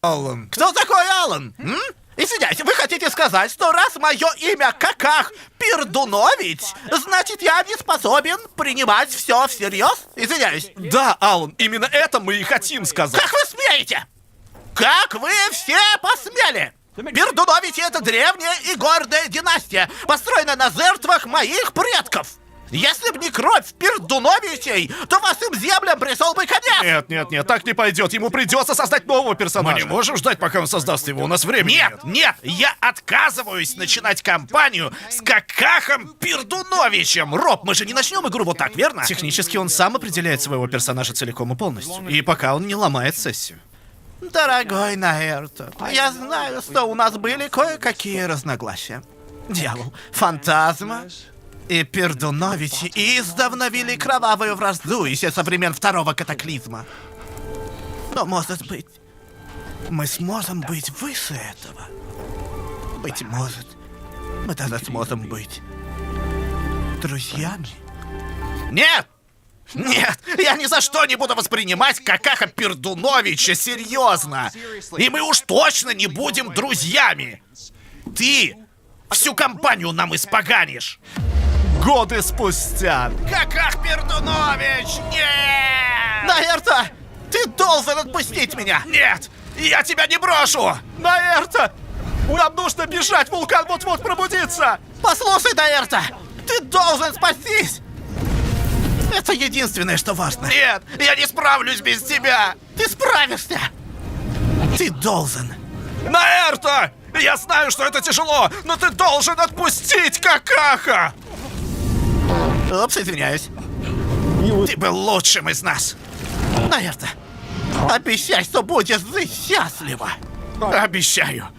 Алан. Кто такой Алан? Извиняйте, вы хотите сказать, что раз мое имя Каках Пердунович, значит я не способен принимать все всерьез? Извиняюсь. Да, Алан, именно это мы и хотим сказать. Как вы смеете? Как вы все посмели? Пердуновичи — это древняя и гордая династия, построенная на жертвах моих предков. Если бы не кровь Пердуновичей, то вашим землям пришел бы конец. Нет, так не пойдет. Ему придется создать нового персонажа. Мы не можем ждать, пока он создаст его. У нас времени нет. Нет, я отказываюсь начинать кампанию с Какахом Пердуновичем. Роб, мы же не начнем игру вот так, верно? Технически он сам определяет своего персонажа целиком и полностью. И пока он не ломает сессию. Дорогой Наэрто, я знаю, что у нас были кое-какие разногласия. Дьявол, фантазма и Пердуновичи издавна вели кровавую вражду еще со времен второго катаклизма. Но, может быть, мы сможем быть выше этого. Быть может, мы тогда сможем быть друзьями. Нет! Нет, я ни за что не буду воспринимать Какаха Пердуновича серьезно. И мы уж точно не будем друзьями. Ты всю компанию нам испоганишь. Годы спустя. Каках Пердунович, нет! Наэрто, ты должен отпустить меня. Нет, я тебя не брошу. Наэрто! Нам нужно бежать, вулкан вот-вот пробудится! Послушай, Наэрто, ты должен спастись. Это единственное, что важно. Нет, я не справлюсь без тебя. Ты справишься. Ты должен. Наэрто! Я знаю, что это тяжело, но ты должен отпустить Какаха! Упс, извиняюсь. Ты был лучшим из нас. Наэрто, обещай, что будешь жить счастливо. Обещаю.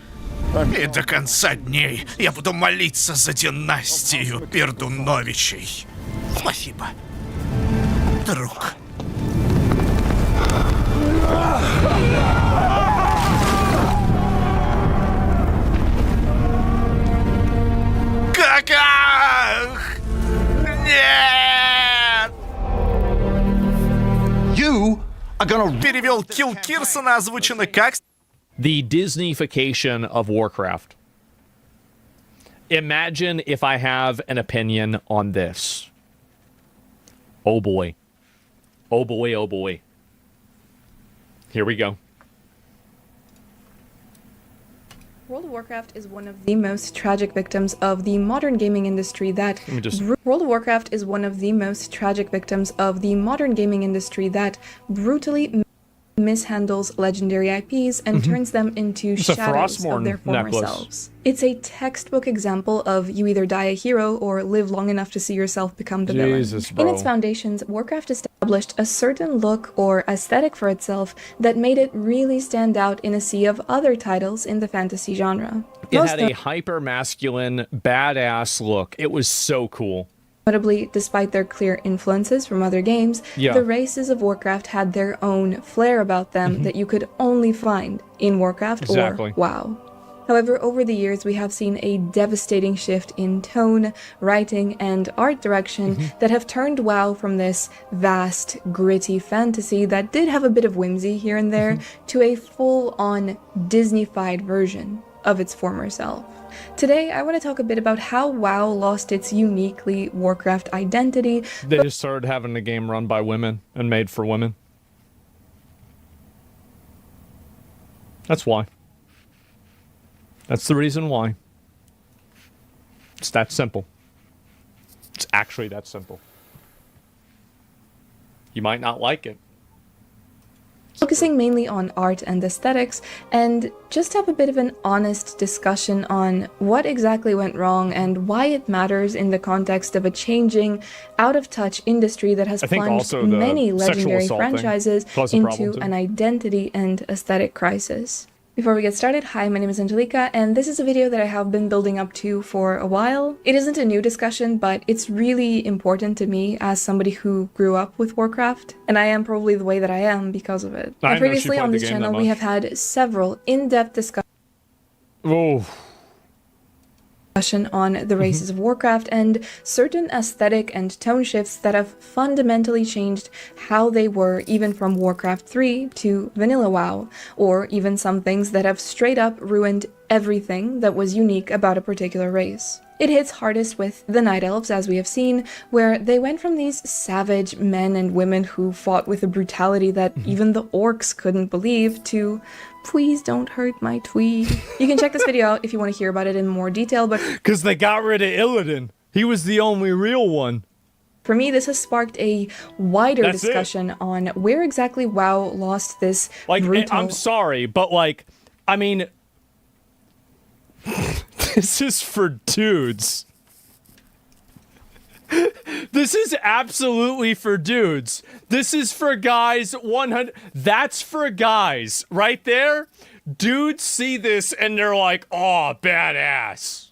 И до конца дней я буду молиться за династию Пердуновичей. Спасибо, друг. Каках! Нет! Перевел Килл Кирсона, озвучено как... The Disneyfication of Warcraft. Imagine if I have an opinion on this. Oh boy. Oh boy, oh boy. Here we go. World of Warcraft is one of the most tragic victims of the modern gaming industry that World of Warcraft is one of the most tragic victims of the modern gaming industry that brutally mishandles legendary IPs and turns them into shadows of their former selves. It's a textbook example of you either die a hero or live long enough to see yourself become the villain. In its foundations, Warcraft established a certain look or aesthetic for itself that made it really stand out in a sea of other titles in the fantasy genre. It had a hyper-masculine, badass look. It was so cool. Notably, despite their clear influences from other games, the races of Warcraft had their own flair about them that you could only find in Warcraft or WoW. However, over the years, we have seen a devastating shift in tone, writing, and art direction that have turned WoW from this vast, gritty fantasy that did have a bit of whimsy here and there to a full-on Disney-fied version of its former self. Today, I want to talk a bit about how WoW lost its uniquely Warcraft identity. They just started having the game run by women and made for women. That's why. That's the reason why. It's that simple. It's actually that simple. You might not like it. Focusing mainly on art and aesthetics, and just have a bit of an honest discussion on what exactly went wrong and why it matters in the context of a changing, out-of-touch industry that has plunged many legendary franchises into an identity and aesthetic crisis. Before we get started, hi, my name is Angelica, and this is a video that I have been building up to for a while. It isn't a new discussion, but it's really important to me as somebody who grew up with Warcraft, and I am probably the way that I am because of it. And previously on this channel, we have had several in-depth discussions. Oh. discussion on the races of Warcraft and certain aesthetic and tone shifts that have fundamentally changed how they were even from Warcraft 3 to Vanilla WoW, or even some things that have straight up ruined everything that was unique about a particular race. It hits hardest with the Night Elves, as we have seen, where they went from these savage men and women who fought with a brutality that even the orcs couldn't believe to, please don't hurt my tweed. You can check this video out if you want to hear about it in more detail, but Because they got rid of Illidan. He was the only real one. for me, this has sparked a wider That's discussion on where exactly WoW lost this Like, brutal... I'm sorry, but like, I mean, this is for dudes. This is absolutely for dudes. This is for guys 100. That's for guys right there. Dudes see this and they're like, oh, badass.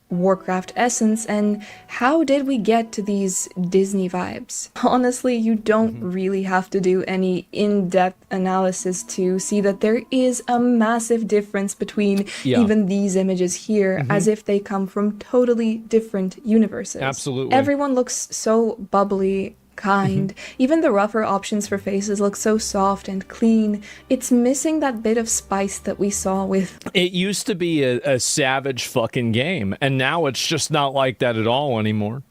Warcraft essence, and how did we get to these Disney vibes? Honestly, you don't really have to do any in-depth analysis to see that there is a massive difference between even these images here, as if they come from totally different universes. Absolutely. Everyone looks so bubbly, kind. Even the rougher options for faces look so soft and clean. It's missing that bit of spice that we saw with... It used to be a savage fucking game, and now it's just not like that at all anymore.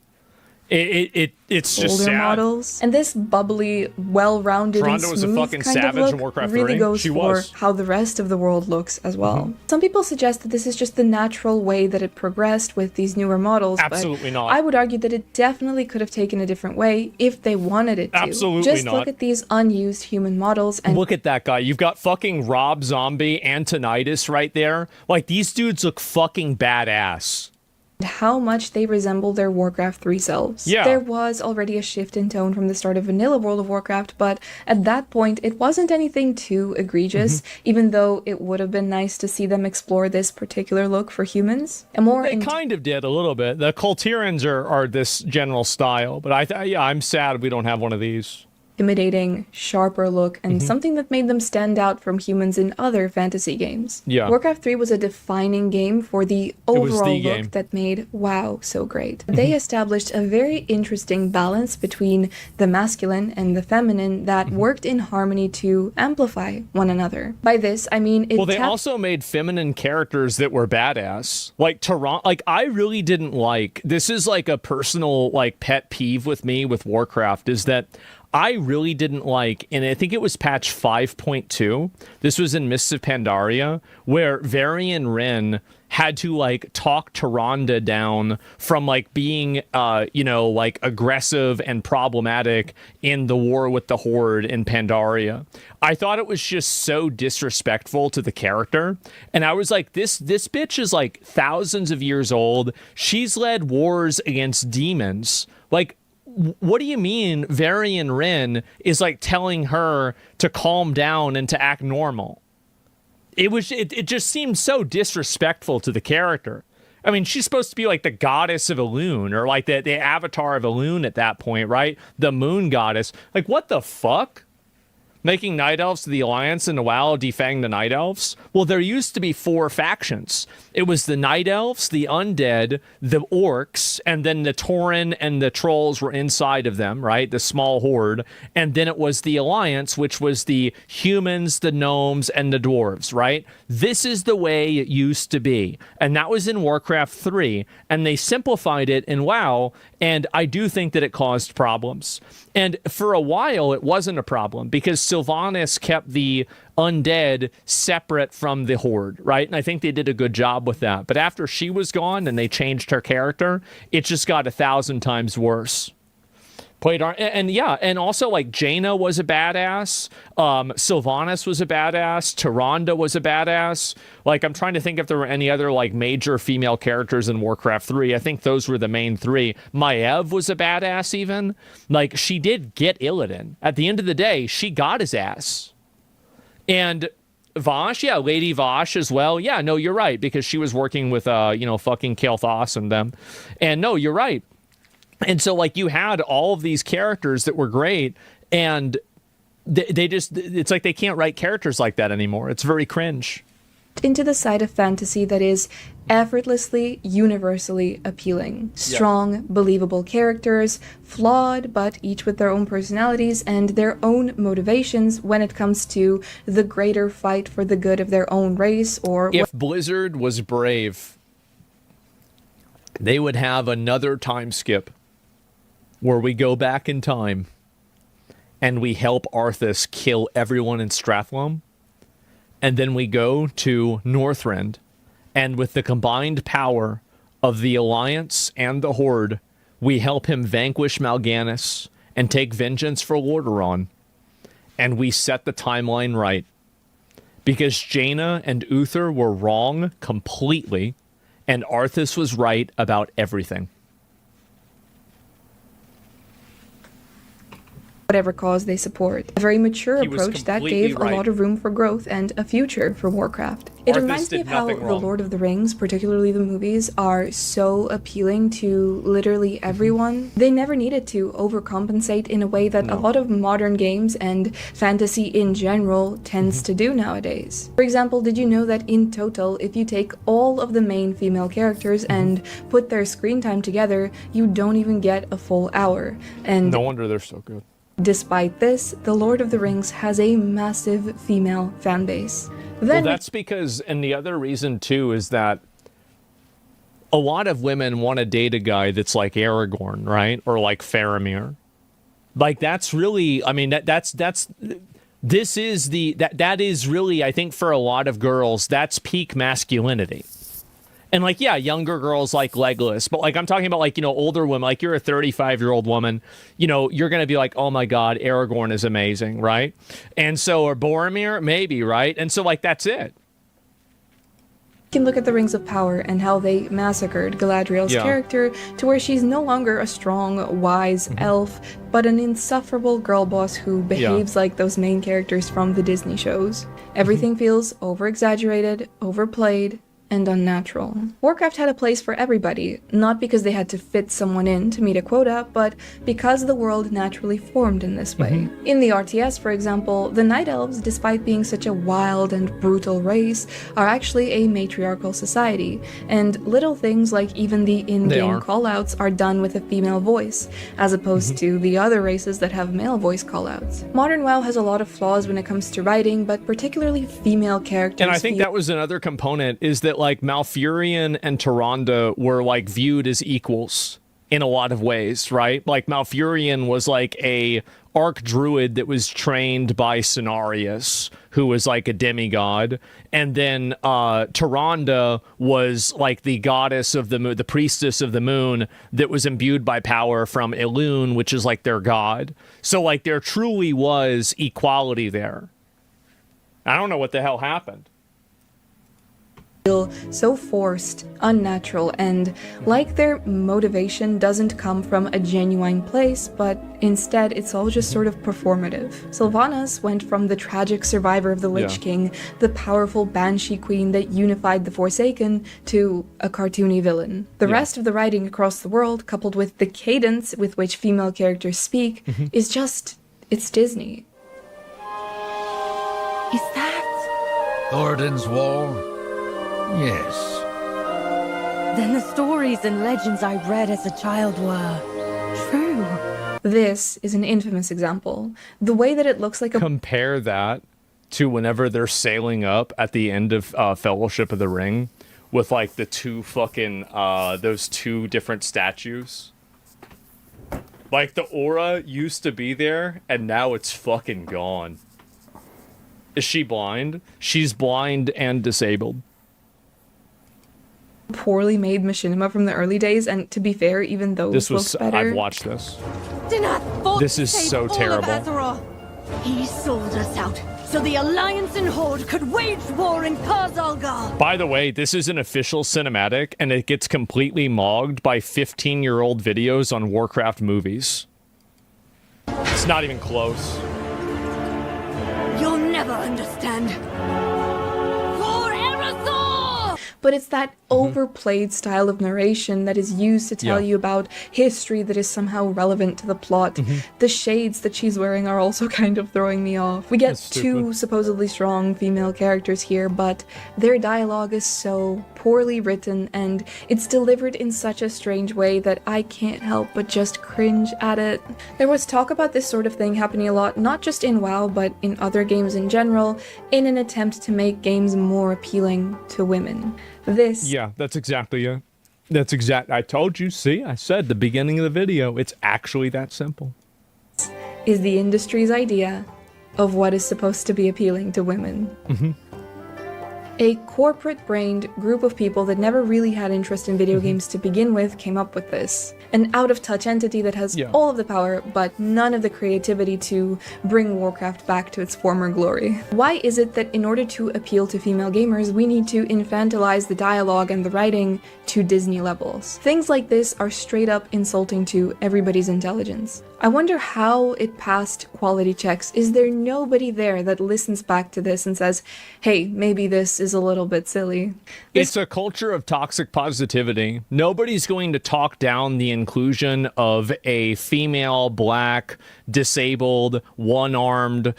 It's just older sad. models. And this bubbly, well-rounded and Toronto was a smooth fucking kind of savage look in Warcraft really 3. goes She for was. how the rest of the world looks as well. Some people suggest that this is just the natural way that it progressed with these newer models, Absolutely but not. I would argue that it definitely could have taken a different way if they wanted it to. Absolutely just not. look at these unused human models and Look at that guy. You've got fucking Rob Zombie and Tinnitus right there. Like, these dudes look fucking badass. how much they resemble their Warcraft 3 selves. Yeah. There was already a shift in tone from the start of vanilla World of Warcraft, but at that point it wasn't anything too egregious, even though it would have been nice to see them explore this particular look for humans. A more They kind of did a little bit. The Kultirans are this general style, but I'm sad we don't have one of these. intimidating, sharper look, and something that made them stand out from humans in other fantasy games. Yeah. Warcraft 3 was a defining game for the was the overall game. look that made WoW so great. They established a very interesting balance between the masculine and the feminine that worked in harmony to amplify one another. By this, I mean it Well, they tapped also made feminine characters that were badass. Like Toronto, like I really didn't like. This is like a personal like pet peeve with me with Warcraft is that I really didn't like, and I think it was patch 5.2. This was in Mists of Pandaria, where Varian Wren had to like talk Tyrande down from like being like aggressive and problematic in the war with the Horde in Pandaria. I thought it was just so disrespectful to the character, and I was like, this bitch is like thousands of years old. She's led wars against demons. Like, what do you mean Varian Wren is like telling her to calm down and to act normal? It just seemed so disrespectful to the character. I mean, she's supposed to be like the goddess of Elune, or like the avatar of Elune at that point, right? The moon goddess. Like, what the fuck? Making Night Elves to the Alliance and the WoW defang the Night Elves? Well, there used to be 4 factions. It was the Night Elves, the Undead, the Orcs, and then the Tauren and the Trolls were inside of them, right? The small horde. And then it was the Alliance, which was the humans, the gnomes, and the dwarves, right? This is the way it used to be. And that was in Warcraft 3. And they simplified it in WoW, and I do think that it caused problems. And for a while, it wasn't a problem because Sylvanas kept the undead separate from the horde, right? And I think they did a good job with that. But after she was gone and they changed her character, it just got 1,000 times worse. And also like Jaina was a badass. Sylvanas was a badass. Tyrande was a badass. Like, I'm trying to think if there were any other like major female characters in Warcraft 3. I think those were the main 3. Maiev was a badass even. Like, she did get Illidan. At the end of the day, she got his ass. And Vosh, yeah, Lady Vosh as well. Yeah, no, you're right, because she was working with fucking Kael'thas and them. And no, you're right. And so, like, you had all of these characters that were great, and they just, it's like they can't write characters like that anymore. It's very cringe. into the side of fantasy that is effortlessly, universally appealing. Strong, believable characters, flawed, but each with their own personalities and their own motivations when it comes to the greater fight for the good of their own race, or if Blizzard was brave, they would have another time skip where we go back in time and we help Arthas kill everyone in Strathlum, and then we go to Northrend, and with the combined power of the Alliance and the Horde, we help him vanquish Mal'Ganis and take vengeance for Lordaeron, and we set the timeline right. Because Jaina and Uther were wrong completely, and Arthas was right about everything. whatever cause they support. A very mature approach that gave a lot of room for growth and a future for Warcraft. It reminds me of how The Lord of the Rings, particularly the movies, are so appealing to literally everyone. They never needed to overcompensate in a way that a lot of modern games and fantasy in general tends to do nowadays. For example, did you know that in total, if you take all of the main female characters and put their screen time together, you don't even get a full hour? And no wonder they're so good. Despite this, The Lord of the Rings has a massive female fan base. Well, that's because, and the other reason too is that a lot of women want to date a guy that's like Aragorn, right? Or like Faramir. Like that's really, I mean, this is that is really, I think for a lot of girls, that's peak masculinity. And like, yeah, younger girls like Legolas, but like I'm talking about like, you know, older women, like you're a 35-year-old woman, you know, you're going to be like, oh my God, Aragorn is amazing, right? And so, or Boromir, maybe, right? And so like, that's it. You can look at the Rings of Power and how they massacred Galadriel's character to where she's no longer a strong, wise elf, but an insufferable girl boss who behaves like those main characters from the Disney shows. Everything feels over-exaggerated, overplayed, and unnatural. Warcraft had a place for everybody, not because they had to fit someone in to meet a quota, but because the world naturally formed in this way. In the RTS, for example, the Night Elves, despite being such a wild and brutal race, are actually a matriarchal society, and little things like even the in-game callouts are done with a female voice, as opposed to the other races that have male voice callouts. Modern WoW has a lot of flaws when it comes to writing, but particularly female characters. And I think that was another component, is that like Malfurion and Tyrande were like viewed as equals in a lot of ways, right? Like Malfurion was like a arc druid that was trained by Cenarius, who was like a demigod, and then Tyrande was like the goddess of the moon, the priestess of the moon, that was imbued by power from Elune, which is like their god. So like there truly was equality there. I don't know what the hell happened. Feel so forced, unnatural, and like their motivation doesn't come from a genuine place, but instead it's all just sort of performative. Sylvanas went from the tragic survivor of the Lich King, the powerful Banshee Queen that unified the Forsaken, to a cartoony villain. The rest of the writing across the world, coupled with the cadence with which female characters speak, is just, it's Disney. Is that Thoradin's Wall? Yes. Then the stories and legends I read as a child were true. This is an infamous example. The way that it looks like a... Compare that to whenever they're sailing up at the end of Fellowship of the Ring with like the two fucking, those two different statues. Like the aura used to be there and now it's fucking gone. Is she blind? She's blind and disabled. Poorly made machinima from the early days, and to be fair, even those look better. I've watched this. Dinath This is so terrible. He sold us out so the Alliance and Horde could wage war in Khazalgar. By the way, this is an official cinematic, and it gets completely mogged by 15-year-old videos on Warcraft movies. It's not even close. You'll never understand. But it's that overplayed style of narration that is used to tell you about history that is somehow relevant to the plot. The shades that she's wearing are also kind of throwing me off. We get two supposedly strong female characters here, but their dialogue is so poorly written and it's delivered in such a strange way that I can't help but just cringe at it. There was talk about this sort of thing happening a lot, not just in WoW, but in other games in general, in an attempt to make games more appealing to women. Yeah, that's exactly it. I told you, see, I said the beginning of the video, it's actually that simple. Is the industry's idea of what is supposed to be appealing to women. A corporate-brained group of people that never really had interest in video games to begin with came up with this. An out-of-touch entity that has all of the power, but none of the creativity to bring Warcraft back to its former glory. Why is it that in order to appeal to female gamers, we need to infantilize the dialogue and the writing to Disney levels? Things like this are straight-up insulting to everybody's intelligence. I wonder how it passed quality checks. Is there nobody there that listens back to this and says, hey, maybe this is a little bit silly? It's a culture of toxic positivity. Nobody's going to talk down the inclusion of a female, black, disabled, one-armed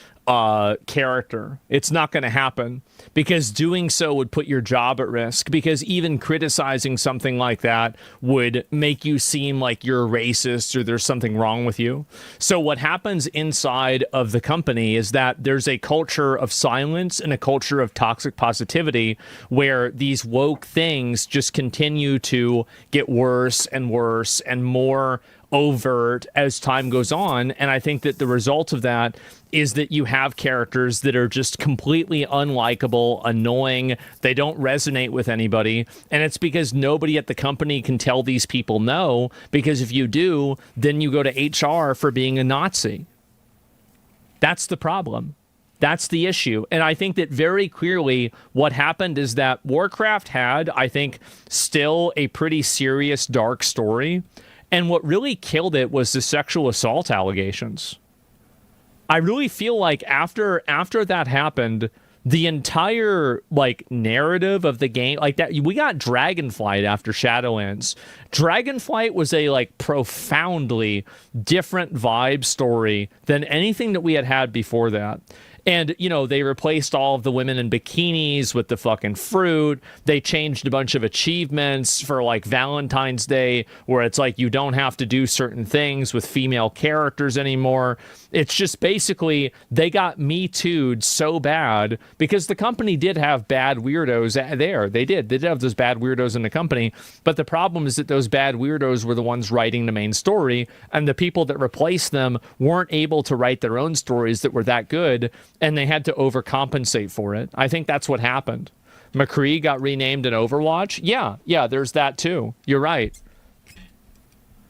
character. It's not going to happen because doing so would put your job at risk, because even criticizing something like that would make you seem like you're racist or there's something wrong with you. So what happens inside of the company is that there's a culture of silence and a culture of toxic positivity where these woke things just continue to get worse and worse and more overt as time goes on. And I think that the result of that is that you have characters that are just completely unlikable, annoying, they don't resonate with anybody, and it's because nobody at the company can tell these people no, because if you do, then you go to HR for being a Nazi. That's the problem. That's the issue. And I think that very clearly what happened is that Warcraft had, I think, still a pretty serious dark story. And what really killed it was the sexual assault allegations. I really feel like after that happened, the entire narrative of the game, like that, we got Dragonflight after Shadowlands. Dragonflight was a profoundly different vibe story than anything that we had before that. And, they replaced all of the women in bikinis with the fucking fruit. They changed a bunch of achievements for Valentine's Day, where it's you don't have to do certain things with female characters anymore. It's just basically they got Me Too'd so bad because the company did have bad weirdos there. They did have those bad weirdos in the company. But the problem is that those bad weirdos were the ones writing the main story, and the people that replaced them weren't able to write their own stories that were that good. And they had to overcompensate for it. I think that's what happened. McCree got renamed in Overwatch. Yeah, there's that too. You're right.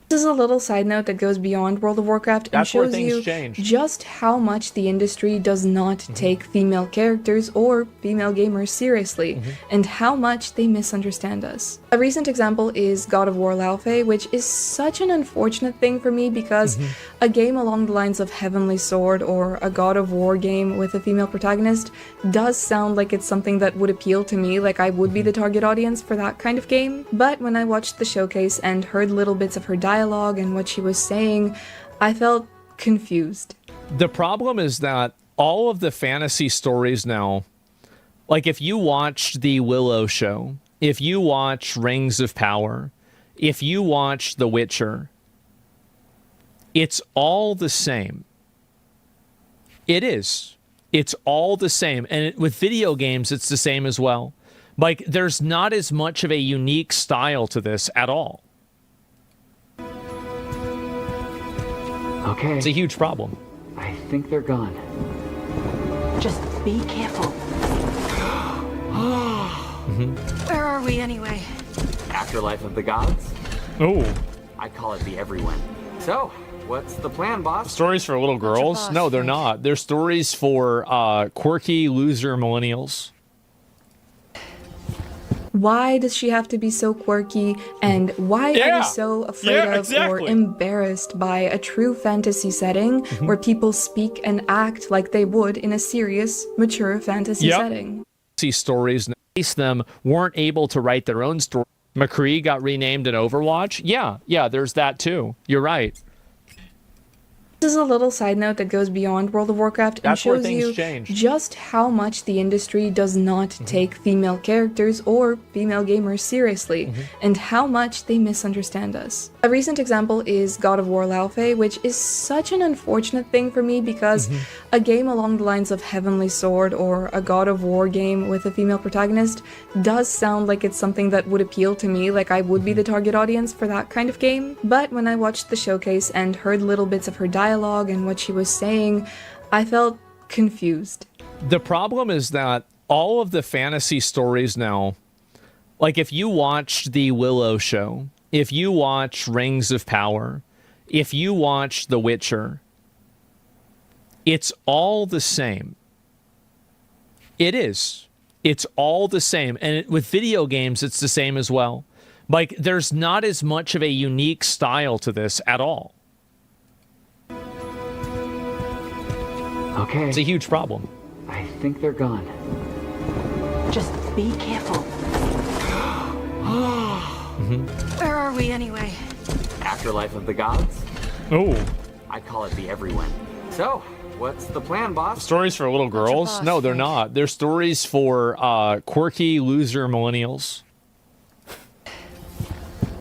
This is a little side note that goes beyond World of Warcraft and shows you just how much the industry does not take female characters or female gamers seriously, and how much they misunderstand us. A recent example is God of War Laufey, which is such an unfortunate thing for me because a game along the lines of Heavenly Sword or a God of War game with a female protagonist does sound like it's something that would appeal to me, like I would be the target audience for that kind of game. But when I watched the showcase and heard little bits of her dialogue and what she was saying, I felt confused. The problem is that all of the fantasy stories now, if you watch the Willow show, if you watch Rings of Power, if you watch The Witcher, it's all the same. It is. It's all the same. And with video games, it's the same as well. There's not as much of a unique style to this at all. Okay. It's a huge problem. I think they're gone. Just be careful. Where are we anyway? Afterlife of the gods? Oh. I call it the everyone. So, what's the plan, boss? Stories for little girls? No, they're not. They're stories for quirky loser millennials. Why does she have to be so quirky, and why are we so afraid of or embarrassed by a true fantasy setting where people speak and act like they would in a serious, mature fantasy setting? See stories. them weren't able to write their own story. McCree got renamed in Overwatch. Yeah, there's that too. You're right. This is a little side note that goes beyond World of Warcraft and That's where shows things you change. just how much the industry does not take female characters or female gamers seriously, and how much they misunderstand us. A recent example is God of War Laufey, which is such an unfortunate thing for me because a game along the lines of Heavenly Sword or a God of War game with a female protagonist does sound like it's something that would appeal to me, like I would be the target audience for that kind of game. But when I watched the showcase and heard little bits of her dialogue and what she was saying, I felt confused. The problem is that all of the fantasy stories now, like if you watch the Willow show, if you watch Rings of Power, if you watch The Witcher, it's all the same. It is. It's all the same. And with video games, it's the same as well. Like, there's not as much of a unique style to this at all. Okay. It's a huge problem. I think they're gone. Just be careful. Where are we anyway? Afterlife of the gods? Oh. I call it the everyone. So, what's the plan, boss? Stories for little girls? boss, No, they're Frank? not. They're stories for quirky loser millennials.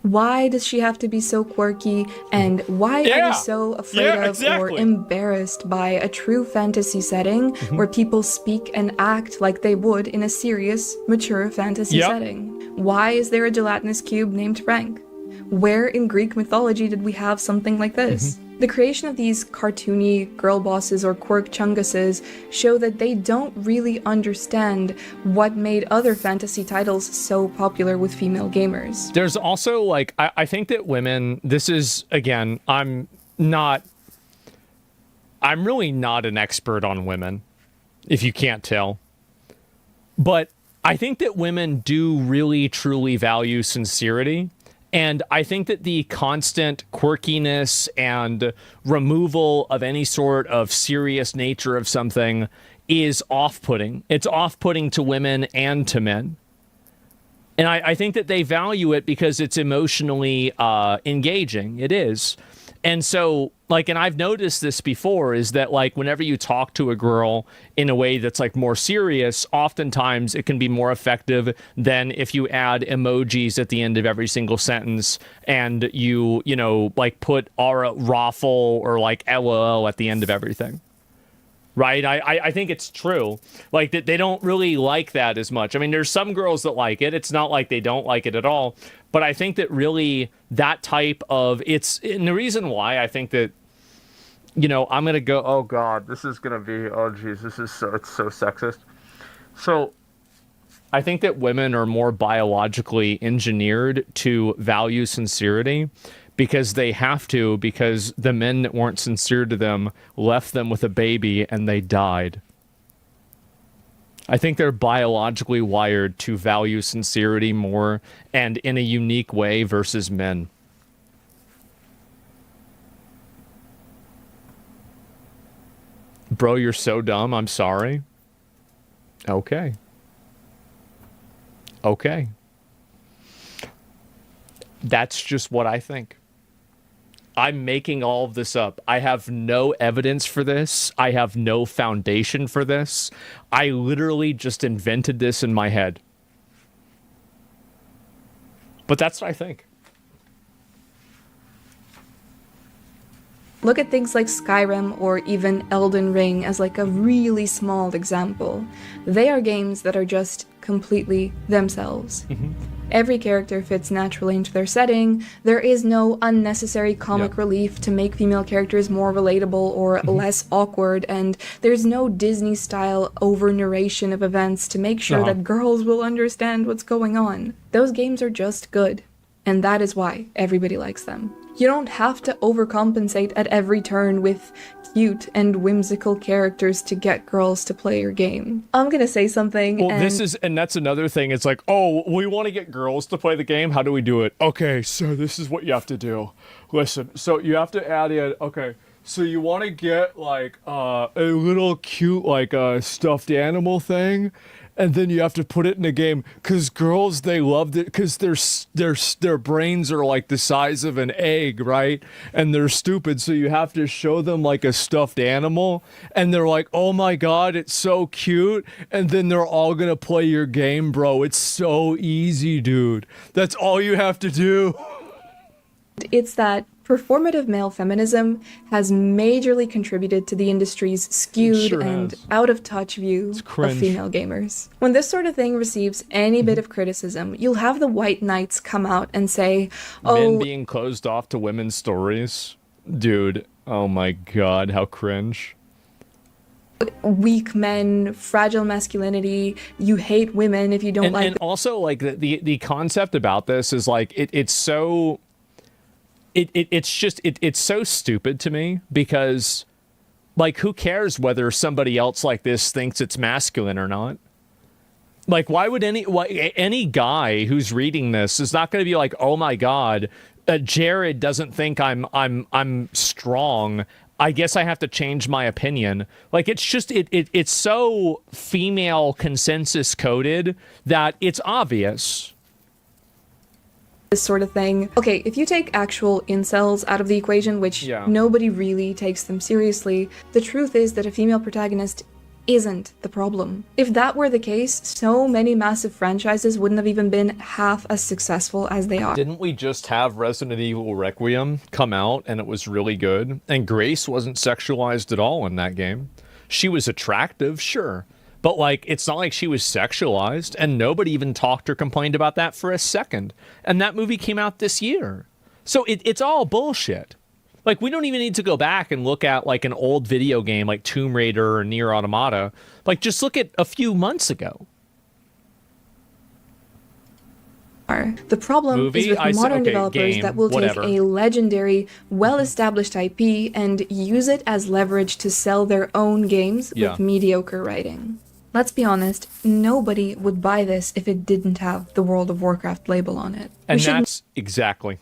Why does she have to be so quirky, and why are Yeah. we so afraid Yeah, of or exactly. embarrassed by a true fantasy setting where people speak and act like they would in a serious, mature fantasy Yep. setting? Why is there a gelatinous cube named Frank? Where in Greek mythology did we have something like this? The creation of these cartoony girl bosses or quirk chunguses show that they don't really understand what made other fantasy titles so popular with female gamers. There's also, like, I think that women, this is, again, I'm really not an expert on women, if you can't tell. But I think that women do really, truly value sincerity. And I think that the constant quirkiness and removal of any sort of serious nature of something is off-putting. It's off-putting to women and to men. And I think that they value it because it's emotionally engaging. It is. And so, like, and I've noticed this before, is that, like, whenever you talk to a girl in a way that's, like, more serious, oftentimes it can be more effective than if you add emojis at the end of every single sentence and you know, like, put raffle or, like, LOL at the end of everything. Right? I think it's true. Like, that they don't really like that as much. I mean, there's some girls that like it. It's not like they don't like it at all. But I think that really that type of, and the reason why I think that, you know, I'm going to go, oh God, this is going to be, oh geez, it's so sexist. So I think that women are more biologically engineered to value sincerity because they have to, because the men that weren't sincere to them left them with a baby and they died. I think they're biologically wired to value sincerity more and in a unique way versus men. Bro, you're so dumb. I'm sorry. Okay. Okay. That's just what I think. I'm making all of this up. I have no evidence for this. I have no foundation for this. I literally just invented this in my head. But that's what I think. Look at things like Skyrim or even Elden Ring as like a really small example. They are games that are just completely themselves. Every character fits naturally into their setting. There is no unnecessary comic relief to make female characters more relatable or less awkward, and there's no Disney-style over-narration of events to make sure that girls will understand what's going on. Those games are just good, and that is why everybody likes them. You don't have to overcompensate at every turn with cute and whimsical characters to get girls to play your game. I'm gonna say something. Well, and that's another thing. It's like, oh, we want to get girls to play the game. How do we do it? Okay, so this is what you have to do. Listen, so you have to add in, okay, so you want to get like a little cute, like stuffed animal thing. and then you have to put it in a game because girls, they loved it because their brains are like the size of an egg, right? And they're stupid, so you have to show them like a stuffed animal, and they're like, oh my god, it's so cute, and then they're all gonna play your game, bro. It's so easy, dude. That's all you have to do. It's that performative male feminism has majorly contributed to the industry's skewed Sure and has. out-of-touch view of cringe. female gamers. When this sort of thing receives any bit of criticism, you'll have the white knights come out and say, Men oh, being closed off to women's stories. Dude, oh my god, how cringe. weak men, fragile masculinity, you hate women if you don't like And also, like, the concept about this is, like, it's so... It's so stupid to me because, like, who cares whether somebody else like this thinks it's masculine or not? Like, why would any guy who's reading this is not going to be like, oh my god, Jared doesn't think I'm strong. I guess I have to change my opinion. Like, it's just it's so female consensus coded that it's obvious. this sort of thing. Okay, if you take actual incels out of the equation, which Yeah. nobody really takes them seriously, the truth is that a female protagonist isn't the problem. If that were the case, so many massive franchises wouldn't have even been half as successful as they are. Didn't we just have Resident Evil Requiem come out and it was really good? And Grace wasn't sexualized at all in that game. She was attractive, sure. But, like, it's not like she was sexualized, and nobody even talked or complained about that for a second. And that movie came out this year. So it's all bullshit. Like, we don't even need to go back and look at, like, an old video game like Tomb Raider or Nier Automata. Like, just look at a few months ago. The problem Movie? is with I see- modern okay, developers game, that will whatever. take a legendary, well-established IP and use it as leverage to sell their own games Yeah. with mediocre writing. Let's be honest, nobody would buy this if it didn't have the World of Warcraft label on it. And we should that's exactly.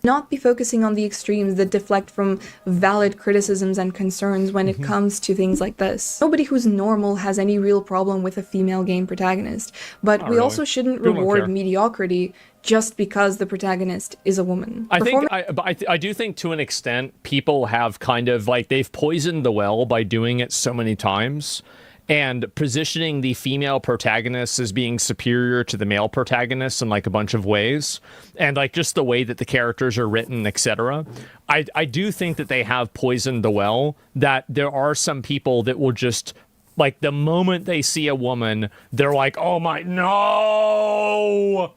not be focusing on the extremes that deflect from valid criticisms and concerns when Mm-hmm. it comes to things like this. Nobody who's normal has any real problem with a female game protagonist, but we really. also shouldn't People don't reward care. mediocrity just because the protagonist is a woman. I do think to an extent people have kind of, like, they've poisoned the well by doing it so many times and positioning the female protagonists as being superior to the male protagonists in, like, a bunch of ways, and, like, just the way that the characters are written, etc. I do think that they have poisoned the well, that there are some people that will just, like, the moment they see a woman, they're like, oh my, no!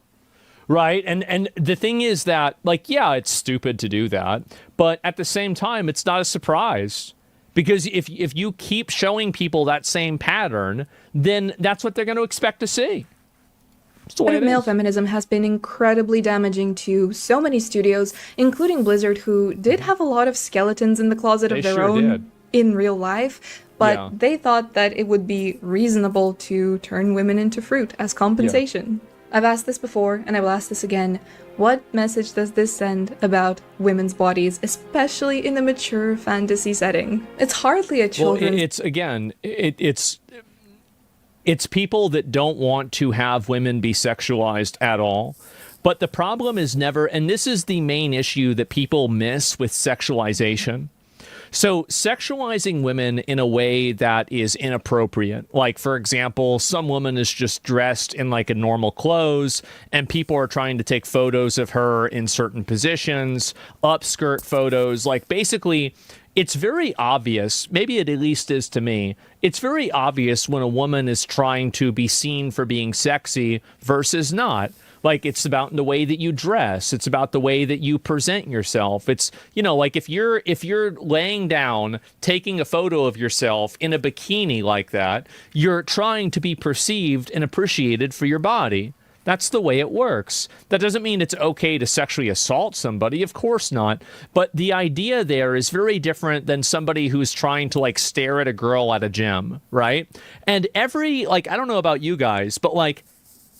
Right? And the thing is that, like, yeah, it's stupid to do that, but at the same time, it's not a surprise. Because if you keep showing people that same pattern, then that's what they're going to expect to see. It's the way it Male is. feminism has been incredibly damaging to so many studios, including Blizzard, who did have a lot of skeletons in the closet They of their sure own did. in real life, but Yeah. they thought that it would be reasonable to turn women into fruit as compensation. I've asked this before, and I will ask this again. What message does this send about women's bodies, especially in a mature fantasy setting? It's hardly a Well, children's it's people that don't want to have women be sexualized at all. But the problem is never, and this is the main issue that people miss with sexualization. So sexualizing women in a way that is inappropriate, like, for example, some woman is just dressed in, like, a normal clothes and people are trying to take photos of her in certain positions, upskirt photos, like, basically it's very obvious, maybe it at least is to me, it's very obvious when a woman is trying to be seen for being sexy versus not. Like, it's about the way that you dress. It's about the way that you present yourself. It's, you know, like, if you're laying down, taking a photo of yourself in a bikini like that, you're trying to be perceived and appreciated for your body. That's the way it works. That doesn't mean it's okay to sexually assault somebody. Of course not. But the idea there is very different than somebody who's trying to, like, stare at a girl at a gym, right? And I don't know about you guys, but, like,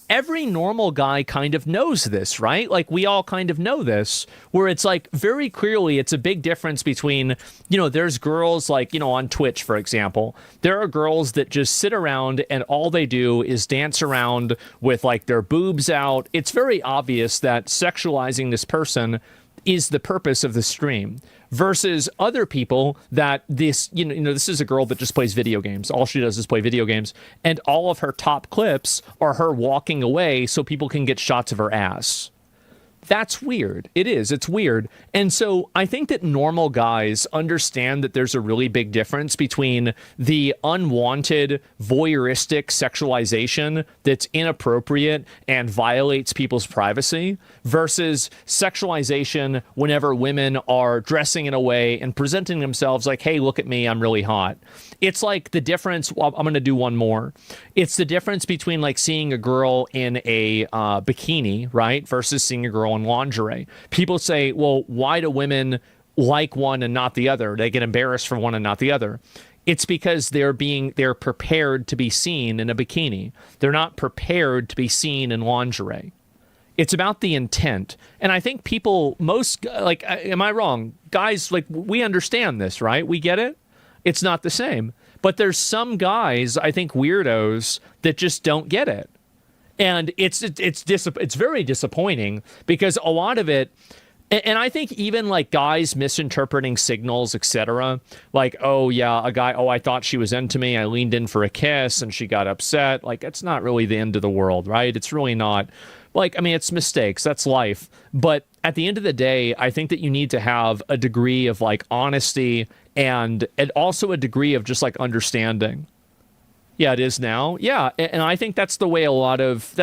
every normal guy kind of knows this, right? Like, we all kind of know this, where it's like very clearly it's a big difference between, you know, there's girls like, you know, on Twitch, for example, there are girls that just sit around and all they do is dance around with like their boobs out. It's very obvious that sexualizing this person is the purpose of the stream, versus other people that this, you know, this is a girl that just plays video games. All she does is play video games, and all of her top clips are her walking away so people can get shots of her ass. That's weird. It is. It's weird. And so I think that normal guys understand that there's a really big difference between the unwanted voyeuristic sexualization that's inappropriate and violates people's privacy versus sexualization whenever women are dressing in a way and presenting themselves like, hey, look at me, I'm really hot. It's like the difference. Well, I'm going to do one more. It's the difference between like seeing a girl in a bikini, right, versus seeing a girl in lingerie. People say, well, why do women like one and not the other? They get embarrassed for one and not the other. It's because they're prepared to be seen in a bikini. They're not prepared to be seen in lingerie. It's about the intent. And I think people, most, like, am I wrong? Guys, like, we understand this, right? We get it. It's not the same. But there's some guys, I think weirdos, that just don't get it. And it's very disappointing because a lot of it, and I think even like guys misinterpreting signals, etc. Like, oh yeah, a guy, oh, I thought she was into me. I leaned in for a kiss and she got upset. Like, it's not really the end of the world, right? It's really not. Like, I mean, it's mistakes. That's life. But at the end of the day, I think that you need to have a degree of like honesty and also a degree of just like understanding. Yeah, it is now. Yeah, and I think that's the way a lot of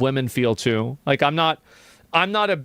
women feel too. Like, I'm not a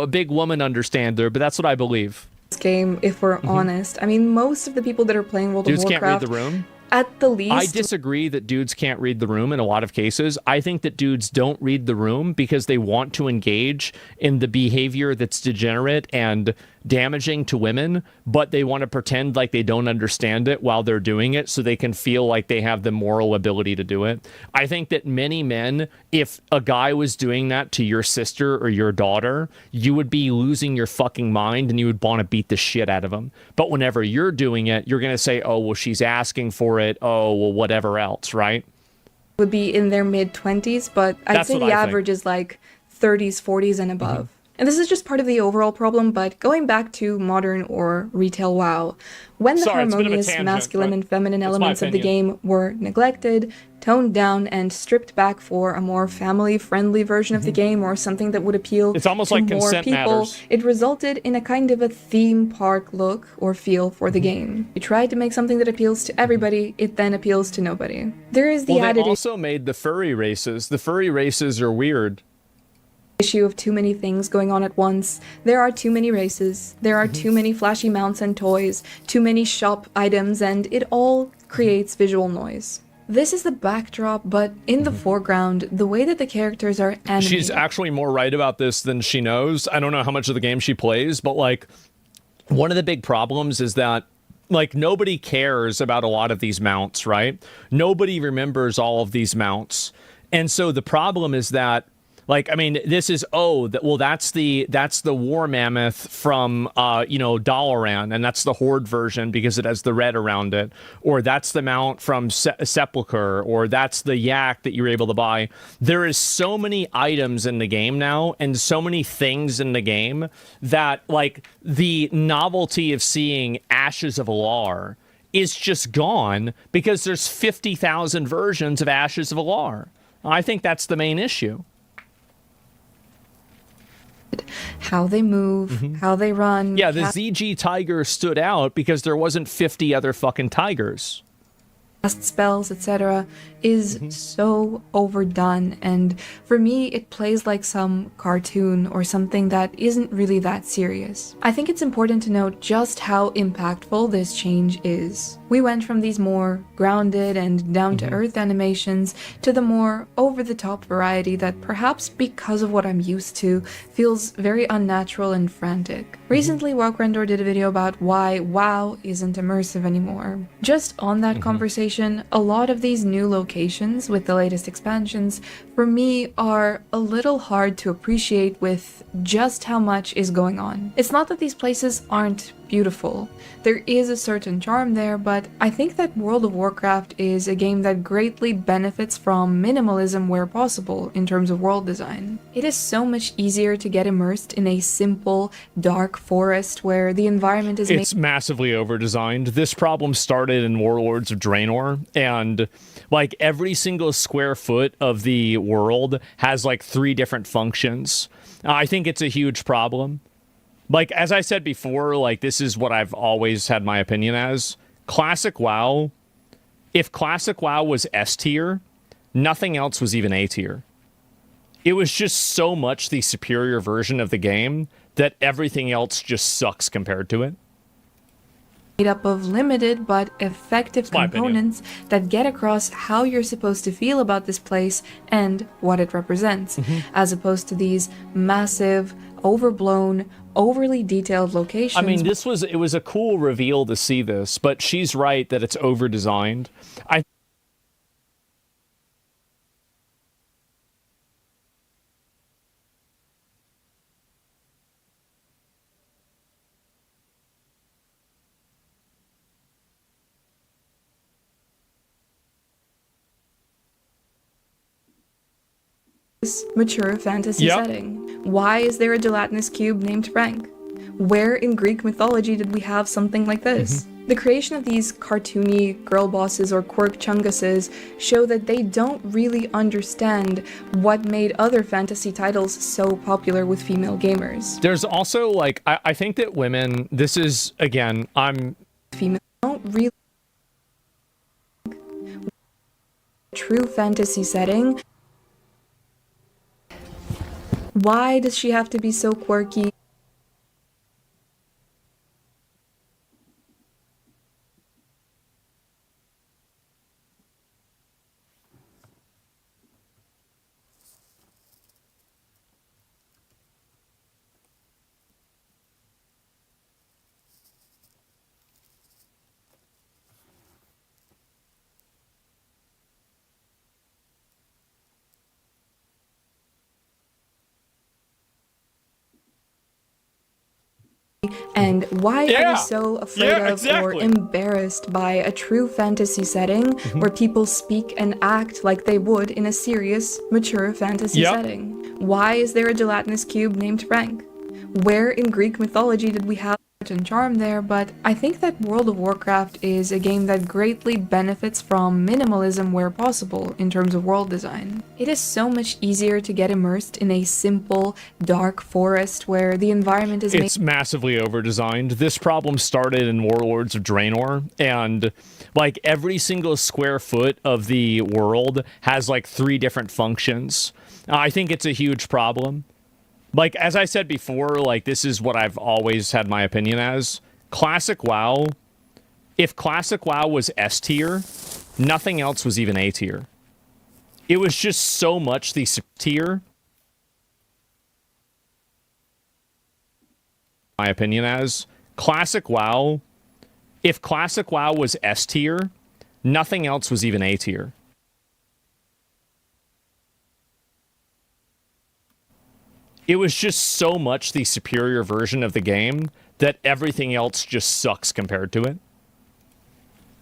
big woman understander, but that's what I believe. This game, if we're honest, I mean, most of the people that are playing World of Warcraft can't read the room. At the least, I disagree that dudes can't read the room in a lot of cases. I think that dudes don't read the room because they want to engage in the behavior that's degenerate and damaging to women, but they want to pretend like they don't understand it while they're doing it so they can feel like they have the moral ability to do it. I think that many men, if a guy was doing that to your sister or your daughter, you would be losing your fucking mind and you would want to beat the shit out of them. But whenever you're doing it, you're going to say, oh, well, she's asking for it. Oh, well, whatever else, right? Would be in their mid-20s, but I'd say the average is like 30s, 40s, and above. And this is just part of the overall problem, but going back to modern or retail WoW, when the harmonious masculine and feminine elements of the game were neglected, toned down, and stripped back for a more family-friendly version of the game or something that would appeal it's almost to like more consent people, matters. It resulted in a kind of a theme park look or feel for the game. You tried to make something that appeals to everybody, it then appeals to nobody. There is the added they also made the furry races. The furry races are weird. Issue of too many things going on at once. There are too many races, there are too many flashy mounts and toys, too many shop items, and it all creates visual noise. This is the backdrop, but in the foreground, the way that the characters are animated. She's actually more right about this than she knows. I don't know how much of the game she plays, but like, one of the big problems is that like nobody cares about a lot of these mounts, right? Nobody remembers all of these mounts. And so the problem is that, like, I mean, this is, that's the war mammoth from, Dalaran, and that's the horde version because it has the red around it. Or that's the mount from Sepulchre, or that's the yak that you're able to buy. There is so many items in the game now, and so many things in the game that, like, the novelty of seeing Ashes of Alar is just gone because there's 50,000 versions of Ashes of Alar. I think that's the main issue. How they move, how they run. Yeah, the ZG Tiger stood out because there wasn't 50 other fucking tigers. Cast spells, etc., is so overdone, and for me, it plays like some cartoon or something that isn't really that serious. I think it's important to note just how impactful this change is. We went from these more grounded and down-to-earth animations to the more over-the-top variety that perhaps because of what I'm used to, feels very unnatural and frantic. Recently, WoWcrendor did a video about why WoW isn't immersive anymore. Just on that conversation, presentation, a lot of these new locations with the latest expansions, for me, are a little hard to appreciate with just how much is going on. It's not that these places aren't beautiful. There is a certain charm there, but I think that World of Warcraft is a game that greatly benefits from minimalism where possible in terms of world design. It is so much easier to get immersed in a simple, dark forest where the environment is It's massively over-designed. This problem started in Warlords of Draenor, and like every single square foot of the world has like 3 different functions. I think it's a huge problem. Like, as I said before, like, this is what I've always had my opinion as. Classic WoW, if Classic WoW was S tier, nothing else was even A tier. It was just so much the superior version of the game that everything else just sucks compared to it. Made up of limited but effective components that get across how you're supposed to feel about this place and what it represents, as opposed to these massive, overblown, overly detailed locations. I mean, it was a cool reveal to see this, but she's right that it's over-designed. Mature fantasy setting. Why is there a gelatinous cube named Frank? Where in Greek mythology did we have something like this? The creation of these cartoony girl bosses or quirk chunguses show that they don't really understand what made other fantasy titles so popular with female gamers. There's also, like, I think that women, this is, again, Female don't really true fantasy setting. Why does she have to be so quirky? And why are you so afraid of or embarrassed by a true fantasy setting where people speak and act like they would in a serious, mature fantasy setting? Why is there a gelatinous cube named Frank? Where in Greek mythology did we have and charm there? But I think that World of Warcraft is a game that greatly benefits from minimalism where possible in terms of world design. It is so much easier to get immersed in a simple, dark forest where the environment is It's massively over-designed. This problem started in Warlords of Draenor, and like every single square foot of the world has like 3 different functions. I think it's a huge problem. Like, as I said before, like, this is what I've always had my opinion as. Classic WoW, if Classic WoW was S tier, nothing else was even A tier. It was just so much the tier. My opinion as. Classic WoW, if Classic WoW was S tier, nothing else was even A tier. It was just so much the superior version of the game that everything else just sucks compared to it.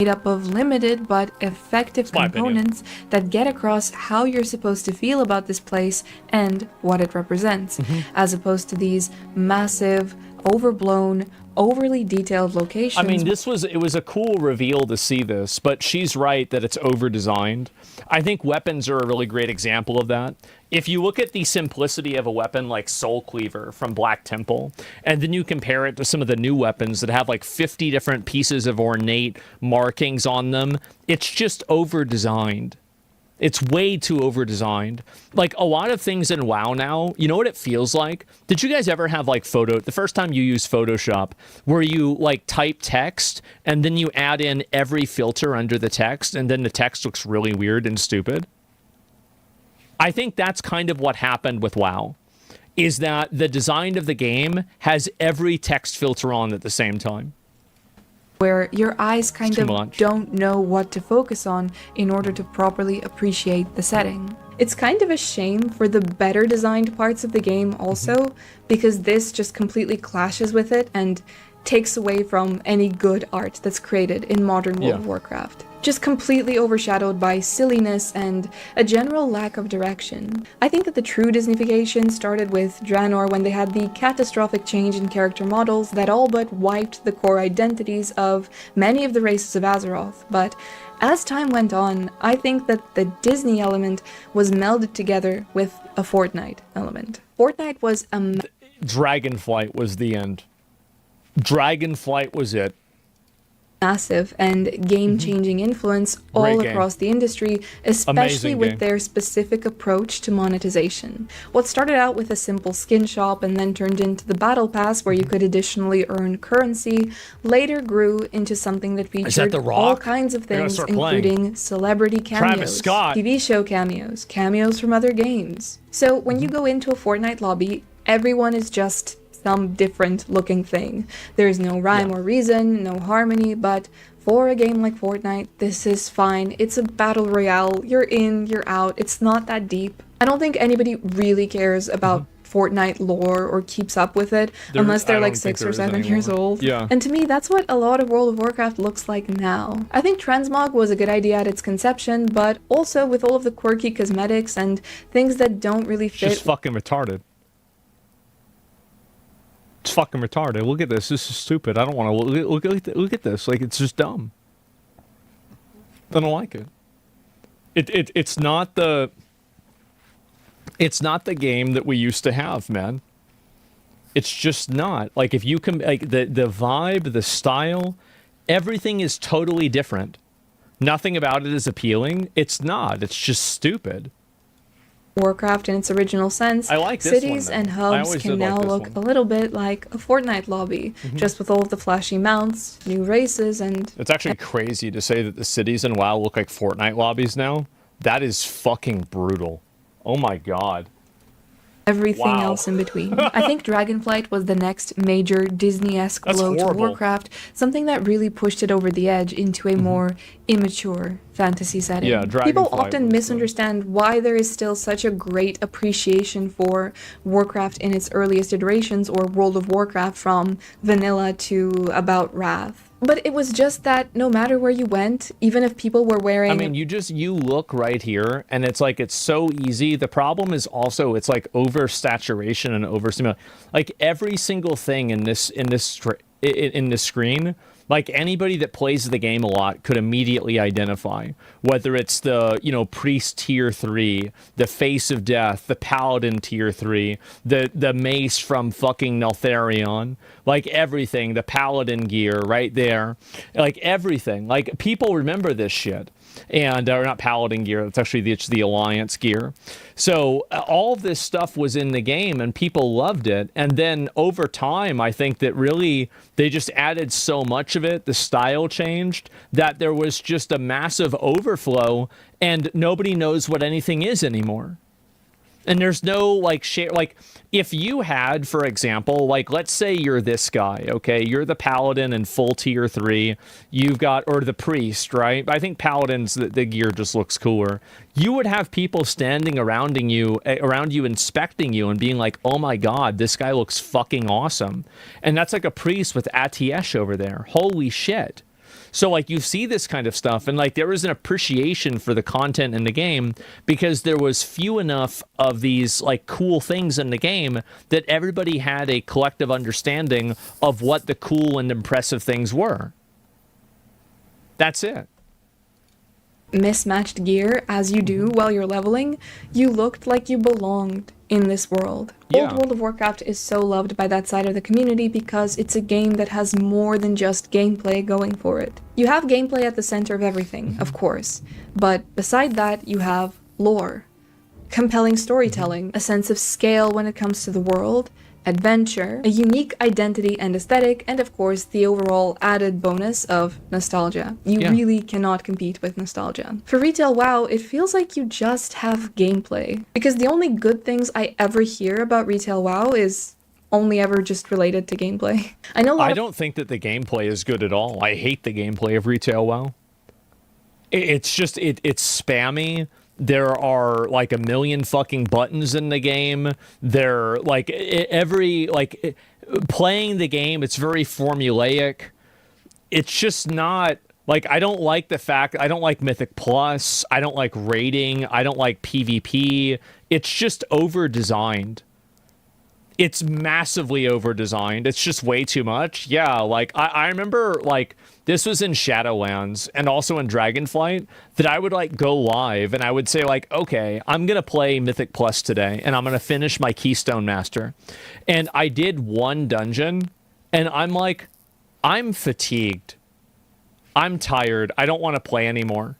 Made up of limited but effective components that get across how you're supposed to feel about this place and what it represents, as opposed to these massive, overblown, overly detailed locations. I mean, it was a cool reveal to see this, but she's right that it's over-designed. I think weapons are a really great example of that. If you look at the simplicity of a weapon like Soul Cleaver from Black Temple, and then you compare it to some of the new weapons that have like 50 different pieces of ornate markings on them, it's just over-designed. It's way too over-designed. Like, a lot of things in WoW now, you know what it feels like? Did you guys ever have, like, the first time you used Photoshop, where you, like, type text, and then you add in every filter under the text, and then the text looks really weird and stupid? I think that's kind of what happened with WoW, is that the design of the game has every text filter on at the same time. where your eyes kind too of much. don't know what to focus on in order to properly appreciate the setting. It's kind of a shame for the better designed parts of the game also, because this just completely clashes with it and takes away from any good art that's created in modern World of Warcraft. Just completely overshadowed by silliness and a general lack of direction. I think that the true Disneyfication started with Draenor when they had the catastrophic change in character models that all but wiped the core identities of many of the races of Azeroth, but as time went on, I think that the Disney element was melded together with a Fortnite element. Fortnite was a Dragonflight was the end. Dragonflight was it. massive and game-changing influence all Great game. across the industry, especially Amazing with game. their specific approach to monetization. What started out with a simple skin shop and then turned into the battle pass where you could additionally earn currency, later grew into something that featured The all Rock? kinds of I gotta things, start playing. including celebrity Travis cameos, Scott. TV show cameos, cameos from other games. So when you go into a Fortnite lobby, everyone is just some different looking thing. There's no rhyme or reason, no harmony, but for a game like Fortnite, this is fine. It's a battle royale. You're in, you're out. It's not that deep. I don't think anybody really cares about Fortnite lore or keeps up with it unless I they're don't like think 6 there or is 7 years anymore. old. Yeah. And to me, that's what a lot of World of Warcraft looks like now. I think transmog was a good idea at its conception, but also with all of the quirky cosmetics and things that don't really It's fit. just fucking retarded. It's fucking retarded. Look at this. This is stupid. I don't want to look at this. Like, it's just dumb. I don't like it. It's not the game that we used to have, man. It's just not. Like, if you can, like, the vibe, the style, everything is totally different. Nothing about it is appealing. It's not. It's just stupid. Warcraft in its original sense, I like this cities one, and though. I hubs always can did like now this look one. a little bit like a Fortnite lobby, just with all of the flashy mounts, new races, and It's actually crazy to say that the cities in WoW look like Fortnite lobbies now. That is fucking brutal. Oh my god. everything Wow. else in between. I think Dragonflight was the next major Disney-esque That's blow to horrible. Warcraft, something that really pushed it over the edge into a more immature fantasy setting. Yeah, People Dragonflight often was, misunderstand why there is still such a great appreciation for Warcraft in its earliest iterations, or World of Warcraft from vanilla to about Wrath. But it was just that no matter where you went, even if people were wearing... I mean, you look right here, and it's like, it's so easy. The problem is also, it's like oversaturation and overstimulation. Like, every single thing in this screen, like, anybody that plays the game a lot could immediately identify. Whether it's the, priest tier 3, the face of death, the paladin tier 3, the mace from fucking Neltharion, like everything, the paladin gear right there, like everything. Like, people remember this shit. And, or not paladin gear, it's actually the alliance gear. So all of this stuff was in the game and people loved it. And then over time, I think that really they just added so much of it, the style changed, that there was just a massive overflow and nobody knows what anything is anymore. And there's no, like, share, like, if you had, for example, like, let's say you're this guy, okay? You're the paladin in full tier 3. You've got, or the priest, right? I think paladins, the gear just looks cooler. You would have people standing around you, inspecting you and being like, oh my god, this guy looks fucking awesome. And that's like a priest with Atiesh over there. Holy shit. So, like, you see this kind of stuff, and, like, there was an appreciation for the content in the game because there was few enough of these, like, cool things in the game that everybody had a collective understanding of what the cool and impressive things were. That's it. mismatched gear as you do while you're leveling, you looked like you belonged in this world. Yeah. Old World of Warcraft is so loved by that side of the community because it's a game that has more than just gameplay going for it. You have gameplay at the center of everything, of course, but beside that you have lore, compelling storytelling, a sense of scale when it comes to the world, adventure, a unique identity and aesthetic, and of course the overall added bonus of nostalgia. You really cannot compete with nostalgia. For retail WoW, it feels like you just have gameplay, because the only good things I ever hear about retail WoW is only ever just related to gameplay. I know a lot I of don't think that the gameplay is good at all. I hate the gameplay of Retail WoW. It's just, it's spammy. There are like a million fucking buttons in the game. They're like playing the game, it's very formulaic. It's just not like, I don't like the fact, I don't like Mythic Plus. I don't like raiding. I don't like PvP. It's just over designed. It's massively over designed. It's just way too much. Yeah, like I remember like this was in Shadowlands and also in Dragonflight that I would like go live and I would say like, okay, I'm going to play Mythic Plus today and I'm going to finish my Keystone Master. And I did one dungeon and I'm like, I'm fatigued. I'm tired. I don't want to play anymore.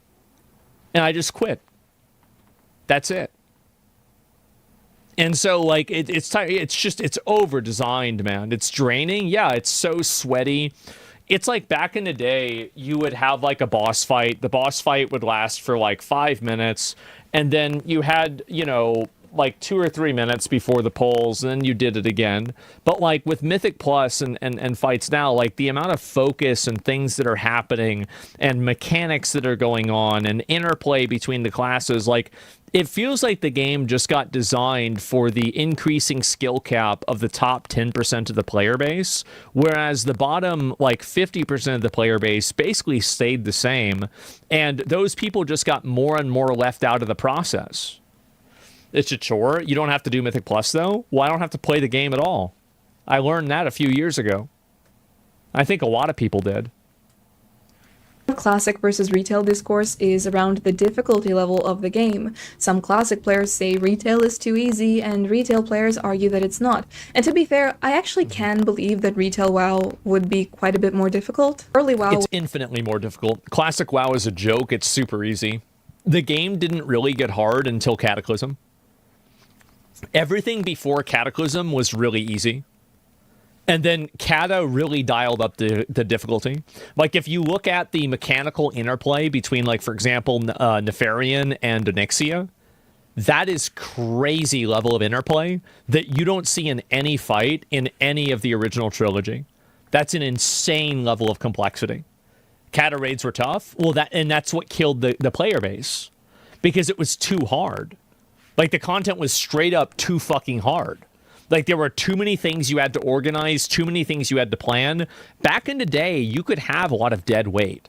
And I just quit. That's it. And so, like, it's just, it's over-designed, man. It's draining. Yeah, it's so sweaty. It's like back in the day, you would have, like, a boss fight. The boss fight would last for, like, 5 minutes. And then you had, you know, like 2 or 3 minutes before the polls, and then you did it again. But like with Mythic Plus and fights now, like the amount of focus and things that are happening and mechanics that are going on and interplay between the classes, like it feels like the game just got designed for the increasing skill cap of the top 10% of the player base, whereas the bottom like 50% of the player base basically stayed the same, and those people just got more and more left out of the process. It's a chore. You don't have to do Mythic Plus, though. Well, I don't have to play the game at all. I learned that a few years ago. I think a lot of people did. Classic versus retail discourse is around the difficulty level of the game. Some classic players say retail is too easy, and retail players argue that it's not. And to be fair, I actually can believe that retail WoW would be quite a bit more difficult. Early WoW... It's infinitely more difficult. Classic WoW is a joke. It's super easy. The game didn't really get hard until Cataclysm. Everything before Cataclysm was really easy. And then Cata really dialed up the difficulty. Like, if you look at the mechanical interplay between, like, for example, Nefarian and Onyxia, that is crazy level of interplay that you don't see in any fight in any of the original trilogy. That's an insane level of complexity. Cata raids were tough. Well, that's what killed the player base. Because it was too hard. Like, the content was straight up too fucking hard. Like, there were too many things you had to organize, too many things you had to plan. Back in the day, you could have a lot of dead weight.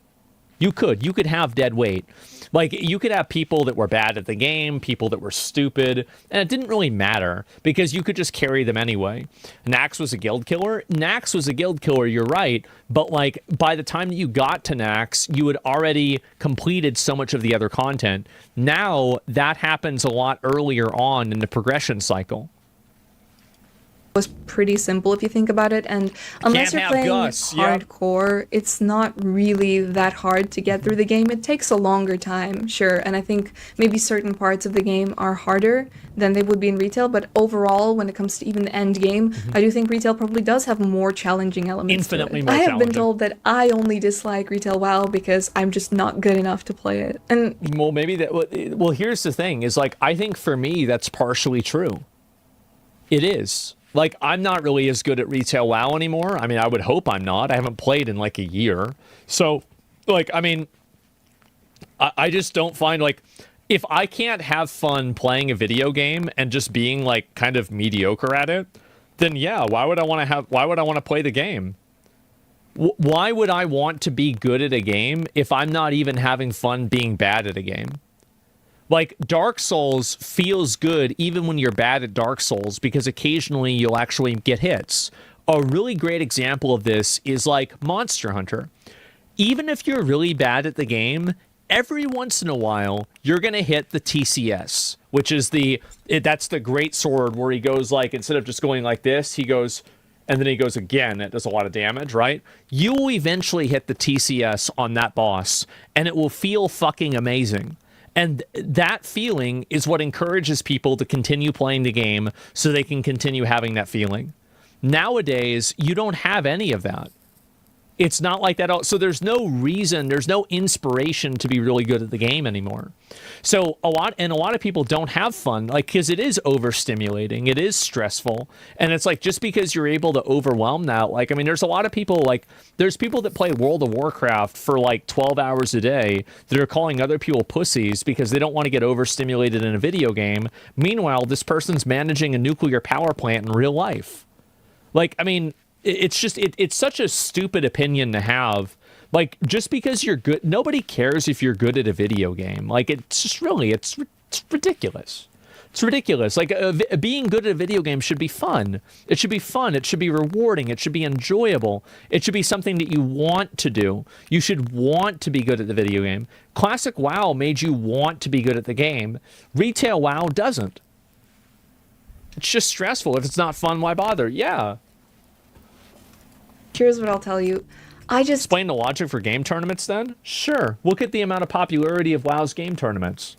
You could have dead weight. Like, you could have people that were bad at the game, people that were stupid, and it didn't really matter because you could just carry them anyway. Nax was a guild killer. Nax was a guild killer, you're right, but like by the time that you got to Nax, you had already completed so much of the other content. Now that happens a lot earlier on in the progression cycle. Was pretty simple if you think about it, and unless you're playing hardcore, it's not really that hard to get through the game. It takes a longer time, sure, and I think maybe certain parts of the game are harder than they would be in retail, but overall, when it comes to even the end game, I do think retail probably does have more challenging elements. Infinitely to it. more I have challenging. been told that I only dislike retail WoW because I'm just not good enough to play it. And well, maybe that. Well, here's the thing: is like I think for me that's partially true. It is. Like, I'm not really as good at retail WoW anymore. I mean, I would hope I'm not. I haven't played in like a year. So, like, I mean, I just don't find, like, if I can't have fun playing a video game and just being, like, kind of mediocre at it, then yeah, why would I want to play the game? Why would I want to be good at a game if I'm not even having fun being bad at a game? Like, Dark Souls feels good even when you're bad at Dark Souls because occasionally you'll actually get hits. A really great example of this is like Monster Hunter. Even if you're really bad at the game, every once in a while you're going to hit the TCS, which is that's the great sword where he goes like, instead of just going like this, he goes, and then he goes again. It does a lot of damage, right? You will eventually hit the TCS on that boss and it will feel fucking amazing. And that feeling is what encourages people to continue playing the game so they can continue having that feeling. Nowadays, you don't have any of that. It's not like that. So there's no reason, there's no inspiration to be really good at the game anymore. So a lot of people don't have fun, like, because it is overstimulating, it is stressful, and it's like, just because you're able to overwhelm that, like, I mean, there's a lot of people, like, there's people that play World of Warcraft for like 12 hours a day that are calling other people pussies because they don't want to get overstimulated in a video game. Meanwhile, this person's managing a nuclear power plant in real life. Like, I mean, it's just, it's such a stupid opinion to have. Like, just because you're good, nobody cares if you're good at a video game. Like, it's just really, it's ridiculous. It's ridiculous. Like, being good at a video game should be fun. It should be fun. It should be rewarding. It should be enjoyable. It should be something that you want to do. You should want to be good at the video game. Classic WoW made you want to be good at the game. Retail WoW doesn't. It's just stressful. If it's not fun, why bother? Yeah. Here's what I'll tell you. I just Explain the logic for game tournaments then? Sure. Look at the amount of popularity of WoW's game tournaments.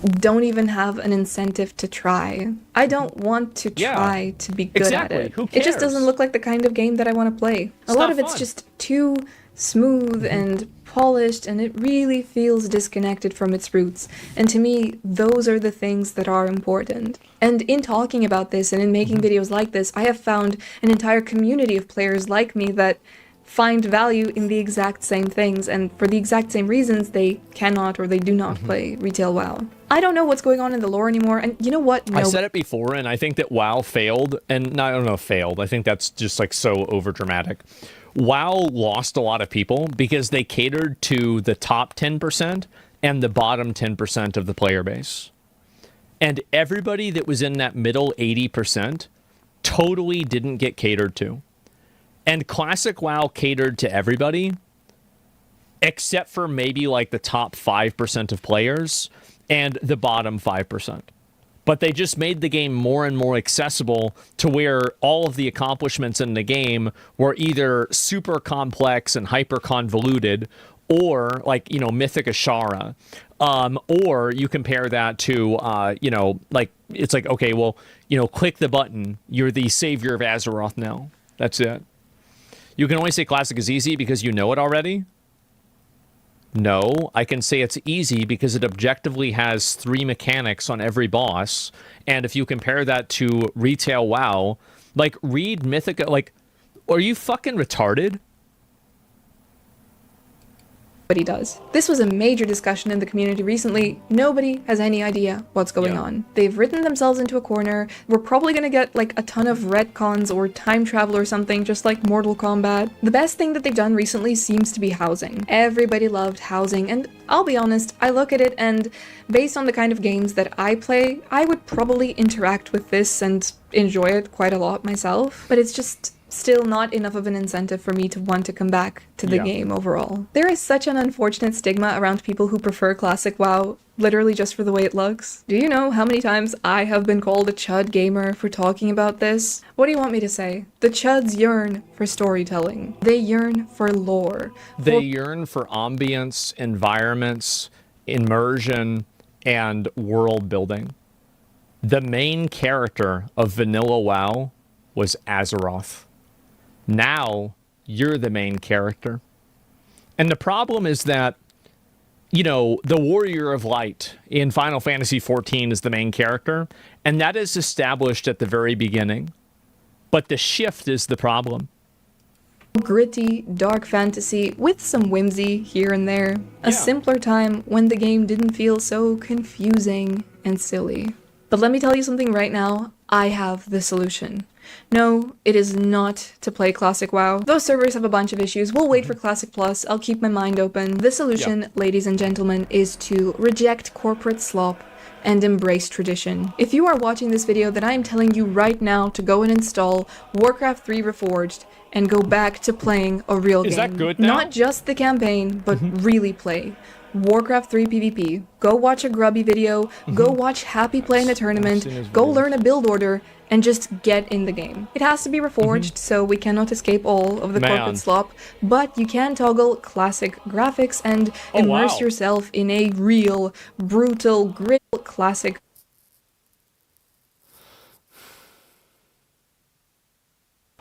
don't even have an incentive to try. I don't want to try to be good at it. Who It just cares? doesn't look like the kind of game that I want to play. A lot not of it's fun. just too smooth and polished, and it really feels disconnected from its roots. And to me, those are the things that are important. And in talking about this and in making videos like this, I have found an entire community of players like me that find value in the exact same things, and for the exact same reasons they cannot or they do not play retail WoW. I don't know what's going on in the lore anymore, and you know what? I said it before, and I think that WoW failed, and I don't know, failed. I think that's just like so overdramatic. WoW lost a lot of people because they catered to the top 10% and the bottom 10% of the player base. And everybody that was in that middle 80% totally didn't get catered to. And Classic WoW catered to everybody, except for maybe like the top 5% of players and the bottom 5%. But they just made the game more and more accessible to where all of the accomplishments in the game were either super complex and hyper convoluted, or like, you know, Mythic Ashara. Or you compare that to, you know, like, it's like, okay, well, you know, click the button. You're the savior of Azeroth now. That's it. You can only say Classic is easy because you know it already? No, I can say it's easy because it objectively has 3 mechanics on every boss. And if you compare that to retail WoW, like, read Mythica, like, are you fucking retarded? What he does. This was a major discussion in the community recently. Nobody has any idea what's going on. They've written themselves into a corner. We're probably gonna get like a ton of retcons or time travel or something, just like Mortal Kombat. The best thing that they've done recently seems to be housing. Everybody loved housing, and I'll be honest, I look at it and based on the kind of games that I play, I would probably interact with this and enjoy it quite a lot myself, but it's just still not enough of an incentive for me to want to come back to the game overall. There is such an unfortunate stigma around people who prefer Classic WoW literally just for the way it looks. Do you know how many times I have been called a chud gamer for talking about this? What do you want me to say? The chuds yearn for storytelling. They yearn for lore. They yearn for ambience, environments, immersion, and world building. The main character of vanilla WoW was Azeroth. Now, you're the main character. And the problem is that, you know, the Warrior of Light in Final Fantasy XIV is the main character, and that is established at the very beginning. But the shift is the problem. Gritty, dark fantasy with some whimsy here and there. A simpler time when the game didn't feel so confusing and silly. But let me tell you something right now, I have the solution. No, it is not to play Classic WoW. Those servers have a bunch of issues. We'll wait for Classic Plus. I'll keep my mind open. The solution, ladies and gentlemen, is to reject corporate slop and embrace tradition. If you are watching this video, then I am telling you right now to go and install Warcraft 3 Reforged and go back to playing a real game. Is that good now? Not just the campaign, but really play Warcraft 3 PvP. Go watch a grubby video, go watch Happy play in a tournament, go learn a build order, and just get in the game. It has to be reforged, so we cannot escape all of the corporate slop, but you can toggle classic graphics and immerse yourself in a real, brutal, gritty classic.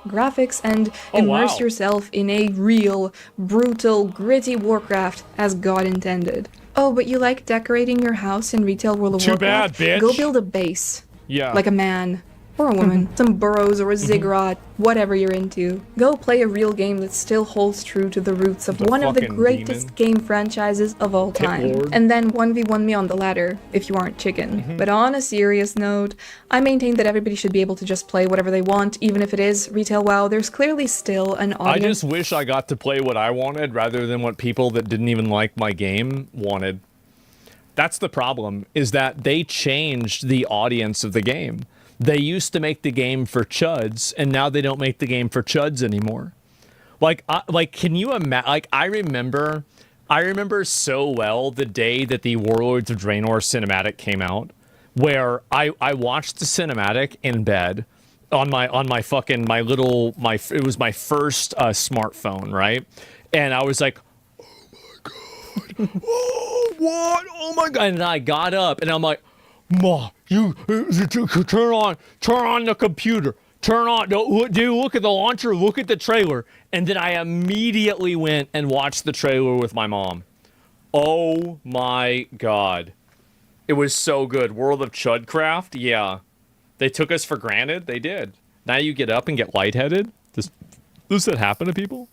graphics, and Oh, immerse wow. yourself in a real, brutal, gritty Warcraft as God intended. Oh, but you like decorating your house in retail World of Too Warcraft? bad, bitch. Go build a base. Yeah. Like a man. Or a woman. Some burrows or a ziggurat. Whatever you're into. Go play a real game that still holds true to the roots of The one of the fucking greatest game franchises of all time. Lord. And then 1v1 me on the ladder, if you aren't chicken. But on a serious note, I maintain that everybody should be able to just play whatever they want, even if it is retail WoW. There's clearly still an I audience. just wish I got to play what I wanted rather than what people that didn't even like my game wanted. That's the problem, is that they changed the audience of the game. They used to make the game for chuds, and now they don't make the game for chuds anymore. Like, can you imagine? Like, I remember so well the day that the Warlords of Draenor cinematic came out, where I watched the cinematic in bed on my it was my first smartphone, right? And I was like, oh, what? Oh my god! And I got up and I'm like, Ma, you turn on the computer. Look at the launcher, look at the trailer. And then I immediately went and watched the trailer with my mom. Oh my god. It was so good. World of Chudcraft, yeah. They took us for granted, they did. Now you get up and get lightheaded? Does that happen to people?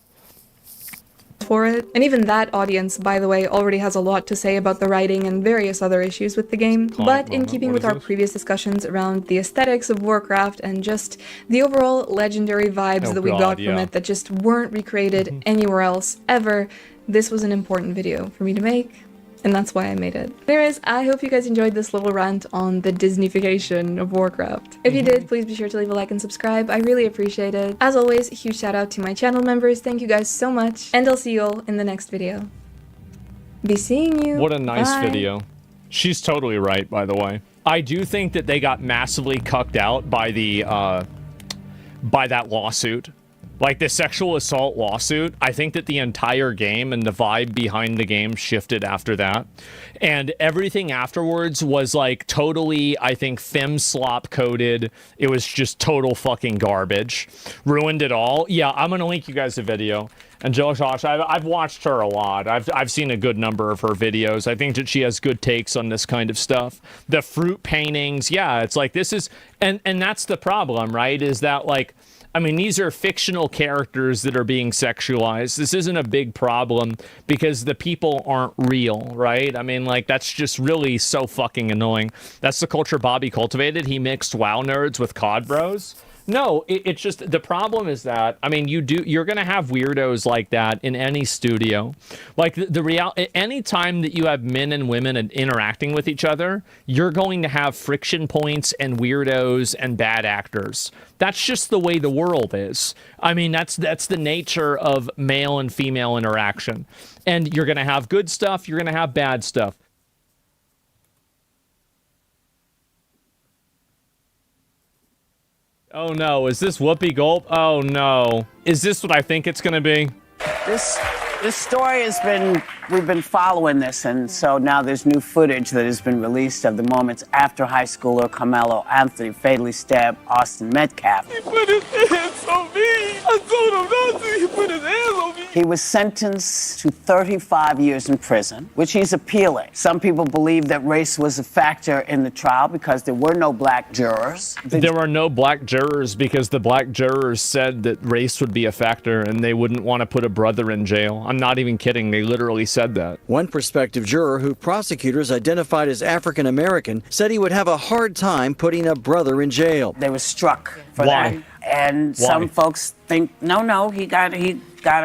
For it. And even that audience, by the way, already has a lot to say about the writing and various other issues with the game. But in keeping with our previous discussions around the aesthetics of Warcraft and just the overall legendary vibes that we got from it that just weren't recreated anywhere else ever, this was an important video for me to make. And that's why I made it. Anyways, I hope you guys enjoyed this little rant on the Disneyfication of Warcraft. If you did, please be sure to leave a like and subscribe. I really appreciate it. As always, a huge shout out to my channel members. Thank you guys so much. And I'll see you all in the next video. Be seeing you. What a nice Bye. video. She's totally right, by the way. I do think that they got massively cucked out by the, by that lawsuit. Like, the sexual assault lawsuit, I think that the entire game and the vibe behind the game shifted after that. And everything afterwards was, like, totally, I think, fem-slop coded. It was just total fucking garbage. Ruined it all. Yeah, I'm gonna link you guys a video. And Josh, I've watched her a lot. I've seen a good number of her videos. I think that she has good takes on this kind of stuff. The fruit paintings, yeah, it's like, this is... And that's the problem, right? Is that, like... I mean, these are fictional characters that are being sexualized. This isn't a big problem because the people aren't real, right? I mean, like, that's just really so fucking annoying. That's the culture Bobby cultivated. He mixed WoW nerds with COD bros. No, it's just, the problem is that, I mean, you're gonna have weirdos like that in any studio. Like, any time that you have men and women interacting with each other, you're going to have friction points and weirdos and bad actors. That's just the way the world is. I mean, that's the nature of male and female interaction. And you're gonna have good stuff, you're gonna have bad stuff. Oh no, is this Whoopi Gulp? Oh no. Is this what I think it's gonna be? This story we've been following this, and so now there's new footage that has been released of the moments after high schooler Carmelo Anthony fatally stabbed Austin Metcalf. He put his hands on me. I told him not to. He put his hands on me. He was sentenced to 35 years in prison, which he's appealing. Some people believe that race was a factor in the trial because there were no black jurors. There were no black jurors because the black jurors said that race would be a factor and they wouldn't want to put a brother in jail. I'm not even kidding. They literally said that. One prospective juror who prosecutors identified as African American said he would have a hard time putting a brother in jail. They were struck for Why? that. And Why? some folks think, no, he got to.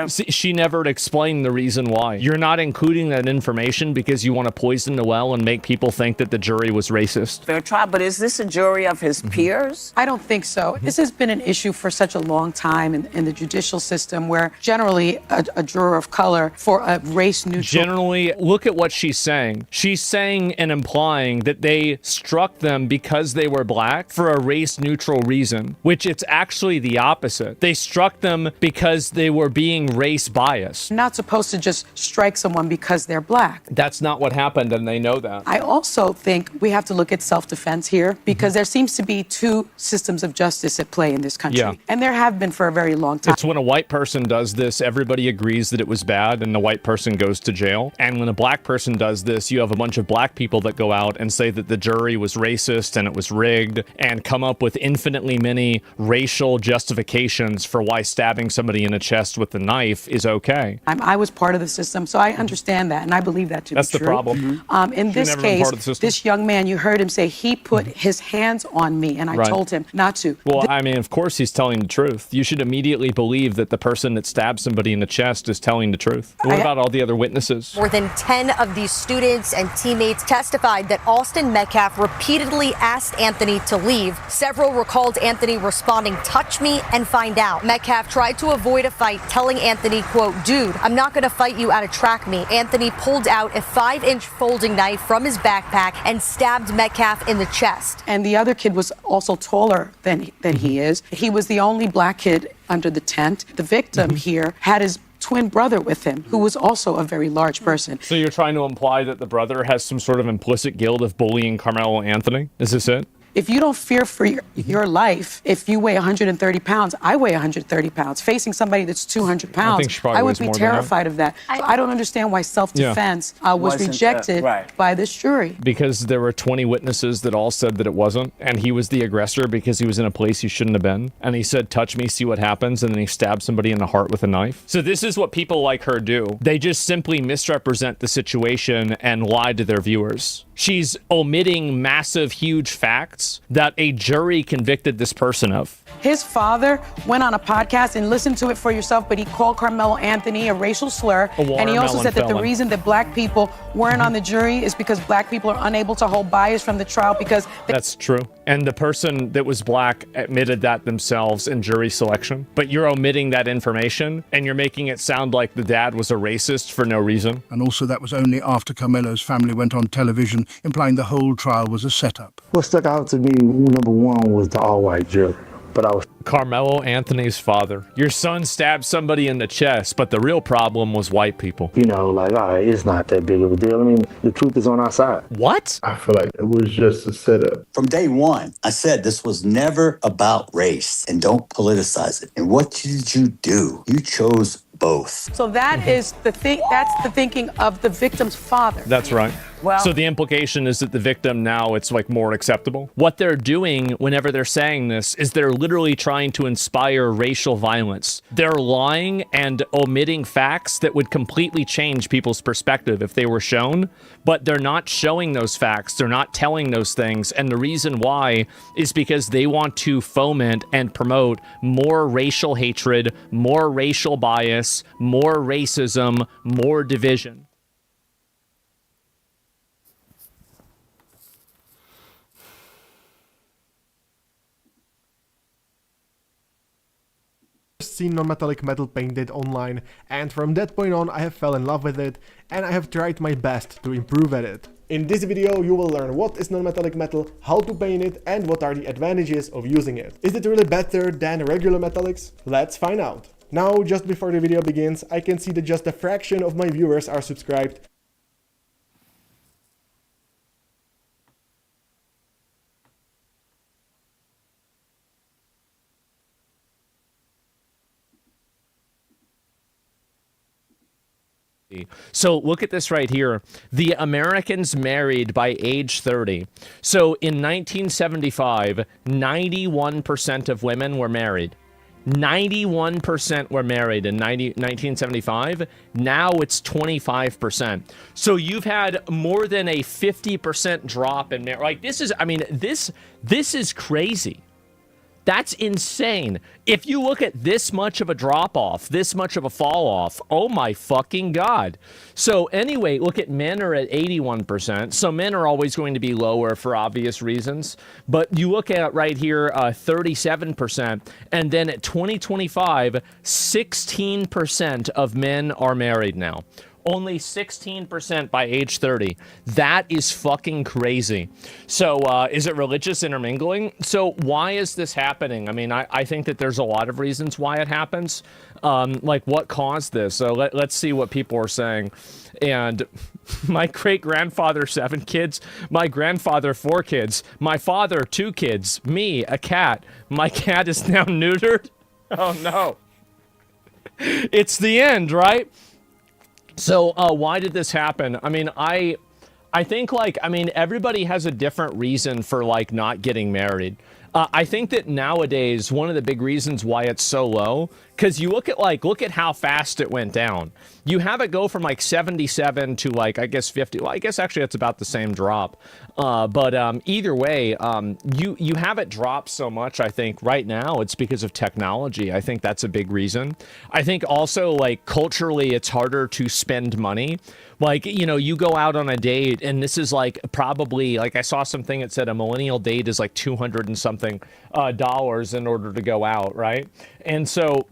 See, she never explained the reason why. You're not including that information because you want to poison the well and make people think that the jury was racist. Fair trial, but is this a jury of his peers? I don't think so. This has been an issue for such a long time in the judicial system where generally a juror of color for a race neutral... Generally, look at what she's saying. She's saying and implying that they struck them because they were black for a race neutral reason, which it's actually the opposite. They struck them because they were being being race biased. Not supposed to just strike someone because they're black. That's not what happened, and they know that. I also think we have to look at self-defense here because there seems to be two systems of justice at play in this country. Yeah. And there have been for a very long time. It's when a white person does this, everybody agrees that it was bad, and the white person goes to jail. And when a black person does this, you have a bunch of black people that go out and say that the jury was racist and it was rigged, and come up with infinitely many racial justifications for why stabbing somebody in the chest with a knife is okay. I was part of the system, so I understand that, and I believe that to That's be the true. problem. In this never been case, part of the system. this young man, you heard him say he put his hands on me, and I Right. told him not to. Well, I mean, of course he's telling the truth. You should immediately believe that the person that stabbed somebody in the chest is telling the truth. What about all the other witnesses? More than 10 of these students and teammates testified that Austin Metcalf repeatedly asked Anthony to leave. Several recalled Anthony responding, "Touch me and find out." Metcalf tried to avoid a fight, telling Anthony, quote, "Dude, I'm not going to fight you out of track me." Anthony pulled out a 5-inch folding knife from his backpack and stabbed Metcalf in the chest. And the other kid was also taller than he is. He was the only black kid under the tent. The victim here had his twin brother with him, who was also a very large person. So you're trying to imply that the brother has some sort of implicit guilt of bullying Carmelo Anthony? Is this it? If you don't fear for your life, if you weigh 130 pounds, I weigh 130 pounds. Facing somebody that's 200 pounds, think she probably I would weighs be more than that. terrified of that. I don't understand why self-defense was Wasn't, rejected right. by this jury. Because there were 20 witnesses that all said that it wasn't, and he was the aggressor because he was in a place he shouldn't have been. And he said, "Touch me, see what happens," and then he stabbed somebody in the heart with a knife. So this is what people like her do. They just simply misrepresent the situation and lie to their viewers. She's omitting massive, huge facts that a jury convicted this person of. His father went on a podcast, and listen to it for yourself, but he called Carmelo Anthony a racial slur. And he also watermelon said that the felon. reason that black people weren't on the jury is because black people are unable to hold bias from the trial because That's true. And the person that was black admitted that themselves in jury selection. But you're omitting that information, and you're making it sound like the dad was a racist for no reason. And also that was only after Carmelo's family went on television, implying the whole trial was a setup. What stuck out to me, number one, was the all-white jury. But I was Carmelo Anthony's father. Your son stabbed somebody in the chest, but the real problem was white people. all right, it's not that big of a deal. I mean, the truth is on our side. What? I feel like it was just a setup. From day one, I said this was never about race and don't politicize it. And what did you do? You chose both. So that is the thing. That's the thinking of the victim's father. That's right. Well- So the implication is that the victim now it's like more acceptable. What they're doing whenever they're saying this is they're literally trying to inspire racial violence. They're lying and omitting facts that would completely change people's perspective if they were shown, but they're not showing those facts. They're not telling those things. And the reason why is because they want to foment and promote more racial hatred, more racial bias, more racism, more division. Seen non-metallic metal painted online, and from that point on I have fell in love with it, and I have tried my best to improve at it. In this video you will learn what is non-metallic metal, how to paint it, and what are the advantages of using it. Is it really better than regular metallics? Let's find out. Now, just before the video begins, I can see that just a fraction of my viewers are subscribed. So look at this right here. The Americans married by age 30. So in 1975, 91% of women were married. 91% were married in 1975. Now it's 25%. So you've had more than a 50% drop in marriage. Like this is, I mean, this is crazy. That's insane. If you look at this much of a drop-off, this much of a fall-off, oh my fucking God. So anyway, look at men are at 81%. So men are always going to be lower for obvious reasons. But you look at right here, 37%. And then at 2025, 16% of men are married now. Only 16% by age 30. That is fucking crazy. So is it religious intermingling? So why is this happening? I mean, I think that there's a lot of reasons why it happens. Like what caused this? So let's see what people are saying. And my great-grandfather, 7 kids. My grandfather, 4 kids. My father, 2 kids. Me, a cat. My cat is now neutered. Oh no. It's the end, right? So why did this happen? I mean, I think, like, I mean, everybody has a different reason for, like, not getting married. I think that nowadays, one of the big reasons why it's so low, because you look at how fast it went down. You have it go from like 77 to like, I guess 50. Well, I guess actually it's about the same drop. But either way, you have it drop so much, I think right now it's because of technology. I think that's a big reason. I think also, like, culturally it's harder to spend money. Like, you know, you go out on a date and this is like probably, like, I saw something that said a millennial date is like $200 and something dollars in order to go out, right? And so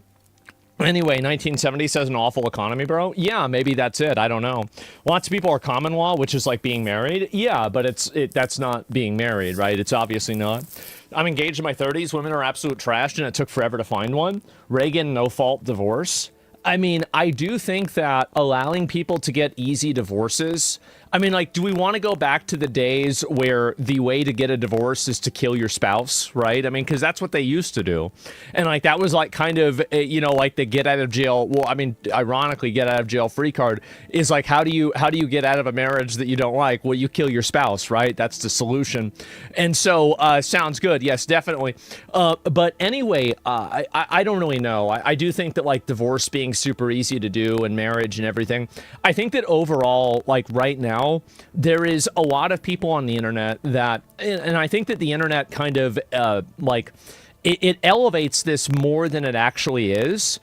anyway, 1970 says an awful economy, bro. Yeah, maybe that's it. I don't know. Lots of people are common law, which is like being married. Yeah, but that's not being married, right? It's obviously not. I'm engaged in my 30s. Women are absolute trash, and it took forever to find one. Reagan, no fault divorce. I mean, I do think that allowing people to get easy divorces, I mean, like, do we want to go back to the days where the way to get a divorce is to kill your spouse, right? I mean, because that's what they used to do. And, like, that was, like, kind of, you know, like the get out of jail, well, I mean, ironically, get out of jail free card is, like, how do you get out of a marriage that you don't like? Well, you kill your spouse, right? That's the solution. And so, sounds good. Yes, definitely. But anyway, I don't really know. I do think that, like, divorce being super easy to do and marriage and everything, I think that overall, like, right now, there is a lot of people on the internet that, and I think that the internet kind of, like, it elevates this more than it actually is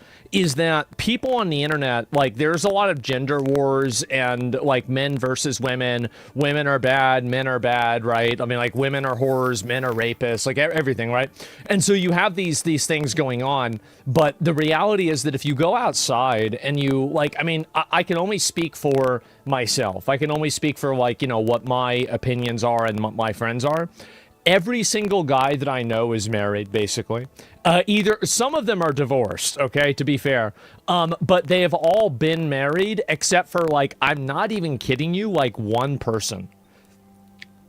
that people on the internet, like, there's a lot of gender wars and, like, men versus women. Women are bad, men are bad, right? I mean, like, women are whores, men are rapists, like, everything, right? And so you have these things going on, but the reality is that if you go outside and you, like, I mean, I can only speak for myself. I can only speak for, like, you know, what my opinions are and what my friends are. Every single guy that I know is married, basically. Either some of them are divorced, okay, to be fair. But they have all been married except for, like, I'm not even kidding you, like, one person.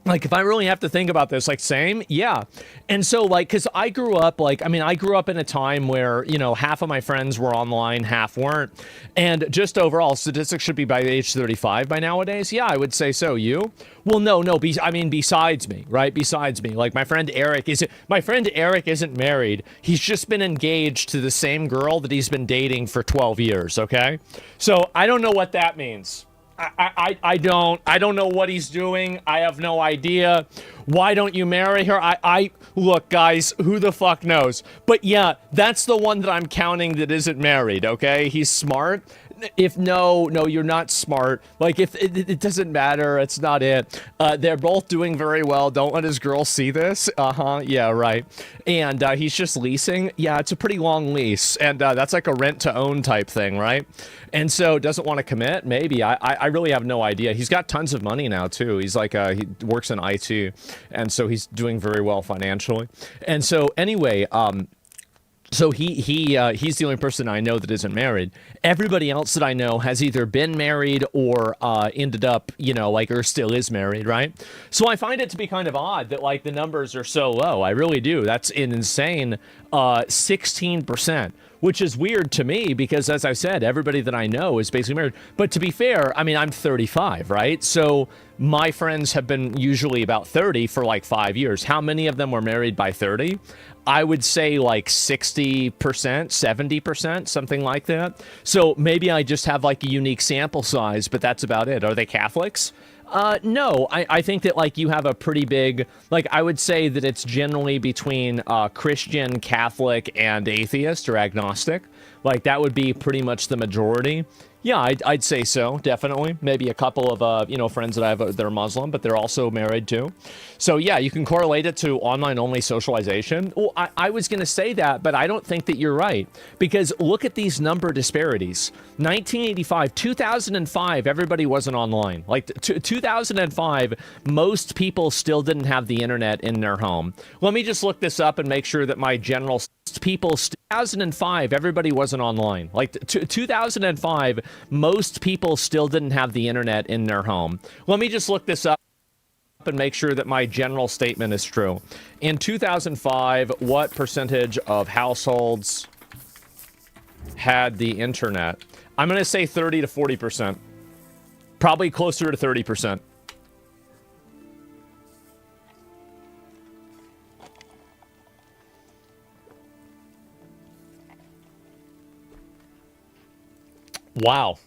Like, if I really have to think about this, like, same? Yeah. And so, like, because I grew up, like, I mean, I grew up in a time where, you know, half of my friends were online, half weren't. And just overall, statistics should be by age 35 by nowadays. Yeah, I would say so. You? Well, no, I mean, besides me, right? Besides me. Like, my friend Eric isn't married. He's just been engaged to the same girl that he's been dating for 12 years, okay? So, I don't know what that means. I don't know what he's doing. I have no idea. Why don't you marry her? Look, guys, who the fuck knows? But yeah, that's the one that I'm counting that isn't married, okay? He's smart. If no, you're not smart. Like, if it doesn't matter, it's not it. They're both doing very well. Don't let his girl see this. Yeah, right. And he's just leasing. Yeah, it's a pretty long lease, and that's like a rent to own type thing, right? And so doesn't want to commit. Maybe I really have no idea. He's got tons of money now too. He's like he works in IT, and so he's doing very well financially. And so anyway, so he's the only person I know that isn't married. Everybody else that I know has either been married or ended up, you know, like, or still is married, right? So I find it to be kind of odd that, like, the numbers are so low. I really do. That's an insane 16%. Which is weird to me because, as I said, everybody that I know is basically married. But to be fair, I mean, I'm 35, right? So my friends have been usually about 30 for like 5 years. How many of them were married by 30? I would say like 60%, 70%, something like that. So maybe I just have like a unique sample size, but that's about it. Are they Catholics? No, I think that, like, you have a pretty big, like, I would say that it's generally between Christian, Catholic, and atheist or agnostic. Like, that would be pretty much the majority. Yeah, I'd say so, definitely. Maybe a couple of, you know, friends that I have that are Muslim, but they're also married too. So yeah, you can correlate it to online-only socialization. Well, I was going to say that, but I don't think that you're right. Because look at these number disparities. 1985, 2005, everybody wasn't online. Like 2005, most people still didn't have the internet in their home. Let me just look this up and make sure that my general... 2005, everybody wasn't online. Like 2005, most people still didn't have the internet in their home. Let me just look this up and make sure that my general statement is true. In 2005, what percentage of households had the internet? I'm going to say 30 to 40%. Probably closer to 30%. Wow.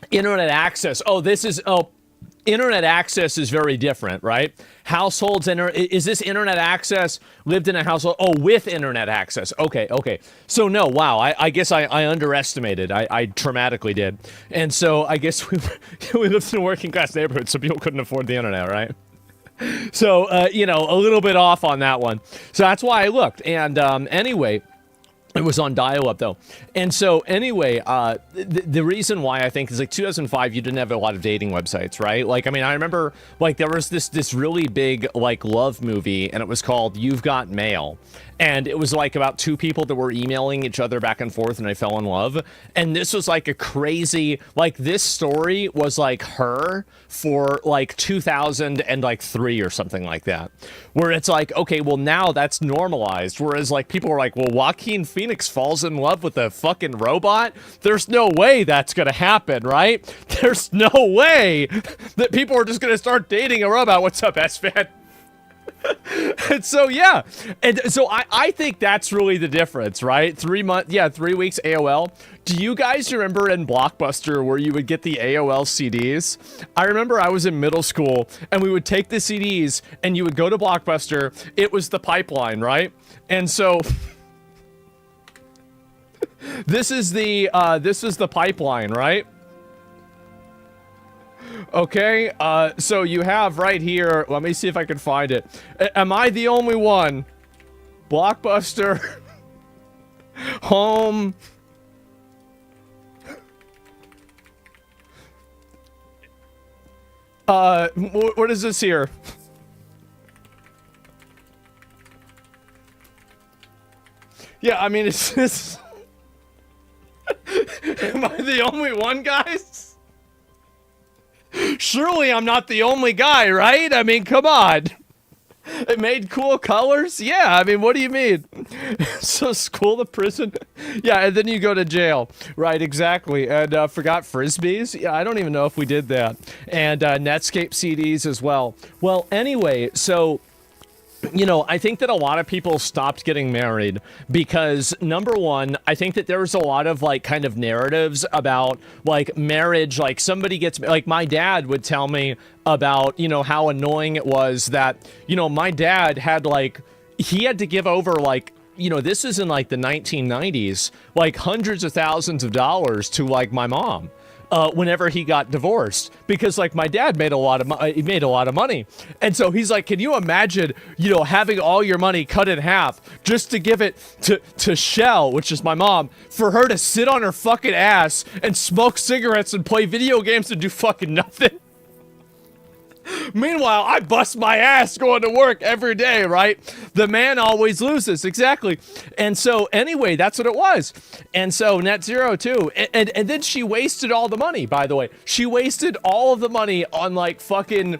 Internet access. Internet access is very different, right? Households, is this internet access lived in a household? Oh, with internet access. Okay. So no, wow, I guess I underestimated. I dramatically did. And so I guess we lived in a working class neighborhood, so people couldn't afford the internet, right? So, you know, a little bit off on that one. So that's why I looked. And anyway... It was on dial-up, though. And so, anyway, the reason why I think is, like, 2005, you didn't have a lot of dating websites, right? Like, I mean, I remember, like, there was this really big, like, love movie, and it was called You've Got Mail. And it was, like, about two people that were emailing each other back and forth, and they fell in love. And this was, like, a crazy... Like, this story was, like, her for, like, 2003 or something like that. Where it's like, okay, well, now that's normalized. Whereas, like, people were like, well, Joaquin Phoenix falls in love with a fucking robot? There's no way that's gonna happen, right? There's no way that people are just gonna start dating a robot. What's up, S-Fan? And so, yeah. And so I think that's really the difference, right? 3 months, yeah, 3 weeks AOL. Do you guys remember in Blockbuster where you would get the AOL CDs? I remember I was in middle school and we would take the CDs and you would go to Blockbuster. It was the pipeline, right? And so... This is the pipeline, right? Okay, so you have right here, let me see if I can find it. Am I the only one? Blockbuster. Home. What is this here? Yeah, I mean, it's this... Am I the only one, guys? Surely I'm not the only guy, right? I mean, come on. It made cool colors? Yeah, I mean, what do you mean? So school to prison? Yeah, and then you go to jail. Right, exactly. And forgot Frisbees? Yeah, I don't even know if we did that. And Netscape CDs as well. Well, anyway, so... You know, I think that a lot of people stopped getting married because, number one, I think that there's a lot of, like, kind of narratives about, like, marriage, like, somebody gets, like, my dad would tell me about, you know, how annoying it was that, you know, my dad had, like, he had to give over, like, you know, this is in, like, the 1990s, like, hundreds of thousands of dollars to, like, my mom. Whenever he got divorced, because like my dad made a lot of money, and so he's like, can you imagine, you know, having all your money cut in half just to give it to Shell, which is my mom, for her to sit on her fucking ass and smoke cigarettes and play video games and do fucking nothing? Meanwhile, I bust my ass going to work every day, right? The man always loses, exactly. And so, anyway, that's what it was. And so, net zero, too. And then she wasted all the money, by the way. She wasted all of the money on, like, fucking...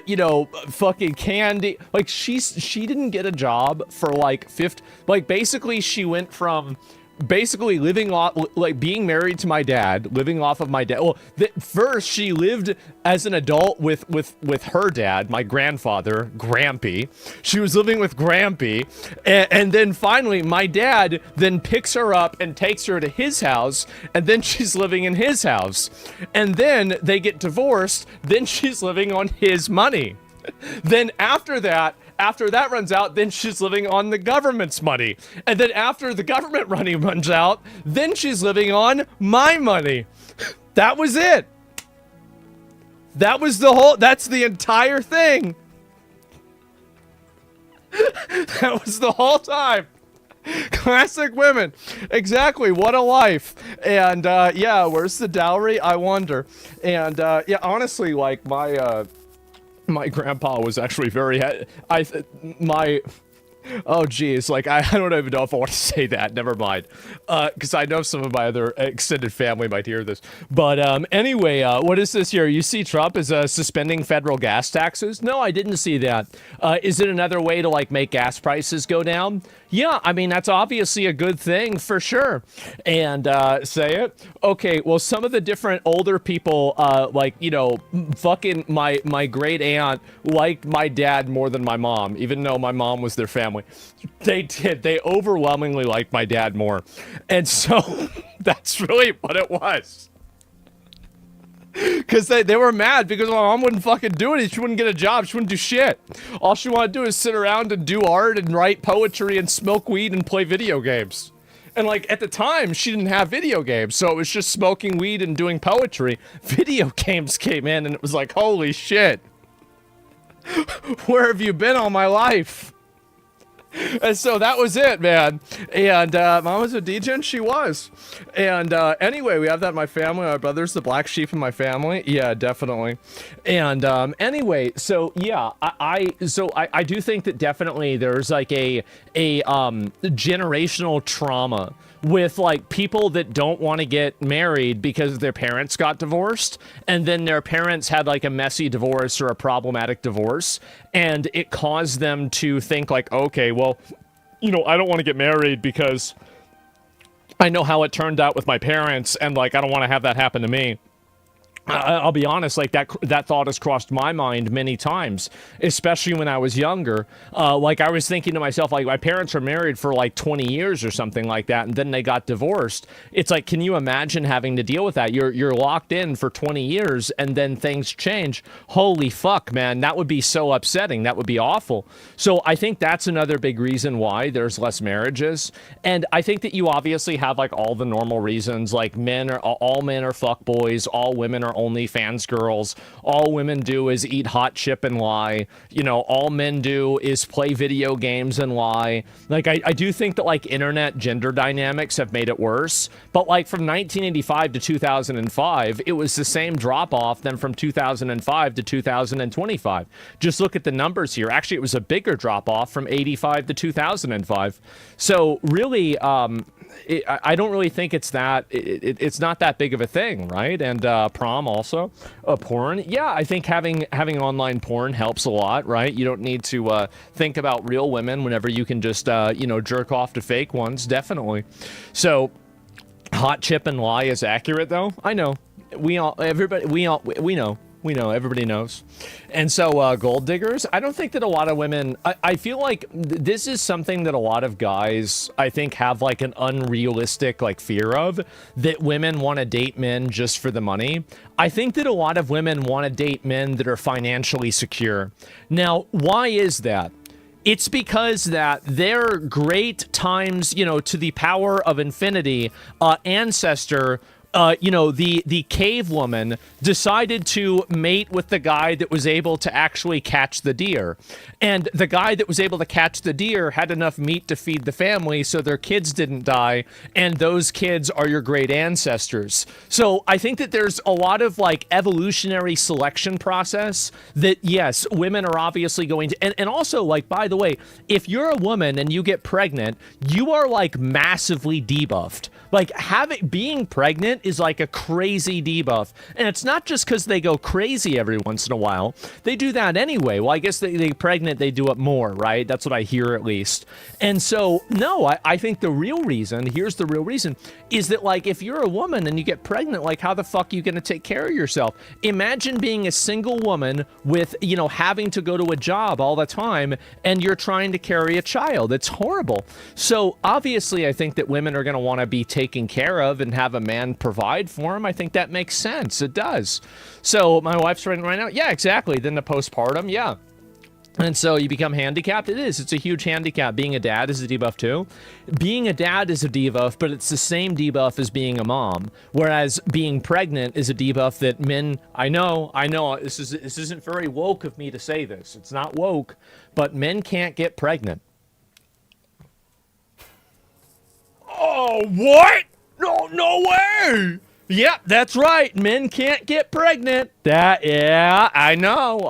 you know, fucking candy. Like, she didn't get a job for, like, like, basically, she went from... basically living off, like, being married to my dad, living off of my dad. Well, first she lived as an adult with her dad, my grandfather, Grampy. She was living with Grampy, and then finally my dad then picks her up and takes her to his house, and then she's living in his house. And then they get divorced, then she's living on his money. Then after that runs out, then she's living on the government's money. And then after the government money runs out, then she's living on my money. That was it. That was the whole, that's the entire thing. That was the whole time. Classic women. Exactly. What a life. And yeah, where's the dowry? I wonder. And yeah, honestly, like my grandpa was actually very oh geez, like I don't even know if I want to say that. Never mind, because I know some of my other extended family might hear this. But anyway, what is this here? You see Trump is suspending federal gas taxes? No, I didn't see that. Is it another way to like make gas prices go down? Yeah, I mean that's obviously a good thing for sure. And say it. Okay, well some of the different older people, like you know, fucking my great aunt liked my dad more than my mom, even though my mom was their family. They did. They overwhelmingly liked my dad more. And so that's really what it was. Because they were mad because my mom wouldn't fucking do it. She wouldn't get a job. She wouldn't do shit. All she wanted to do is sit around and do art and write poetry and smoke weed and play video games. And like at the time, she didn't have video games. So it was just smoking weed and doing poetry. Video games came in and it was like, holy shit. Where have you been all my life? And so that was it, man. And mom was a DJ, she was. And anyway, we have that in my family. My brother's the black sheep in my family. Yeah, definitely. And anyway, so yeah, I do think that definitely there's like a generational trauma with like people that don't want to get married because their parents got divorced and then their parents had like a messy divorce or a problematic divorce and it caused them to think like, okay, well, you know, I don't want to get married because I know how it turned out with my parents and like I don't want to have that happen to me. I'll be honest, like that thought has crossed my mind many times, especially when I was younger. Like I was thinking to myself, like my parents were married for like 20 years or something like that, and then they got divorced. It's like, can you imagine having to deal with that? You're locked in for 20 years, and then things change. Holy fuck, man, that would be so upsetting. That would be awful. So I think that's another big reason why there's less marriages. And I think that you obviously have like all the normal reasons, like all men are fuckboys, all women are OnlyFans girls, all women do is eat hot chip and lie, you know, all men do is play video games and lie. Like I do think that like internet gender dynamics have made it worse, but like from 1985 to 2005 it was the same drop off than from 2005 to 2025. Just look at the numbers here. Actually it was a bigger drop off from 85 to 2005. So really I don't really think it's that it's not that big of a thing, right? And prom also, porn. Yeah, I think having online porn helps a lot, right? You don't need to think about real women whenever you can just you know, jerk off to fake ones. Definitely. So hot chip and lie is accurate though. I know. We know. Everybody knows. And so gold diggers, I don't think that a lot of women, I feel like this is something that a lot of guys, I think, have like an unrealistic like fear of, that women want to date men just for the money. I think that a lot of women want to date men that are financially secure. Now, why is that? It's because that their great times, you know, to the power of infinity ancestor, you know, the cave woman decided to mate with the guy that was able to actually catch the deer. And the guy that was able to catch the deer had enough meat to feed the family, so their kids didn't die, and those kids are your great ancestors. So I think that there's a lot of like evolutionary selection process that, yes, women are obviously going to, and also like, by the way, if you're a woman and you get pregnant, you are like massively debuffed. Like being pregnant is like a crazy debuff. And it's not just because they go crazy every once in a while. They do that anyway. Well, I guess they pregnant, they do it more, right? That's what I hear at least. And so, no, I think the real reason, here's the real reason, is that like if you're a woman and you get pregnant, like how the fuck are you going to take care of yourself? Imagine being a single woman with, you know, having to go to a job all the time and you're trying to carry a child. It's horrible. So obviously I think that women are going to want to be taken care of and have a man provide for them. I think that makes sense. It does. So my wife's writing right now. Yeah, exactly. Then the postpartum. Yeah. And so you become handicapped. It is. It's a huge handicap. Being a dad is a debuff too. Being a dad is a debuff, but it's the same debuff as being a mom. Whereas being pregnant is a debuff that men, I know, this isn't very woke of me to say this. It's not woke, but men can't get pregnant. Oh, what? No way! Yep, that's right. Men can't get pregnant. Yeah, I know.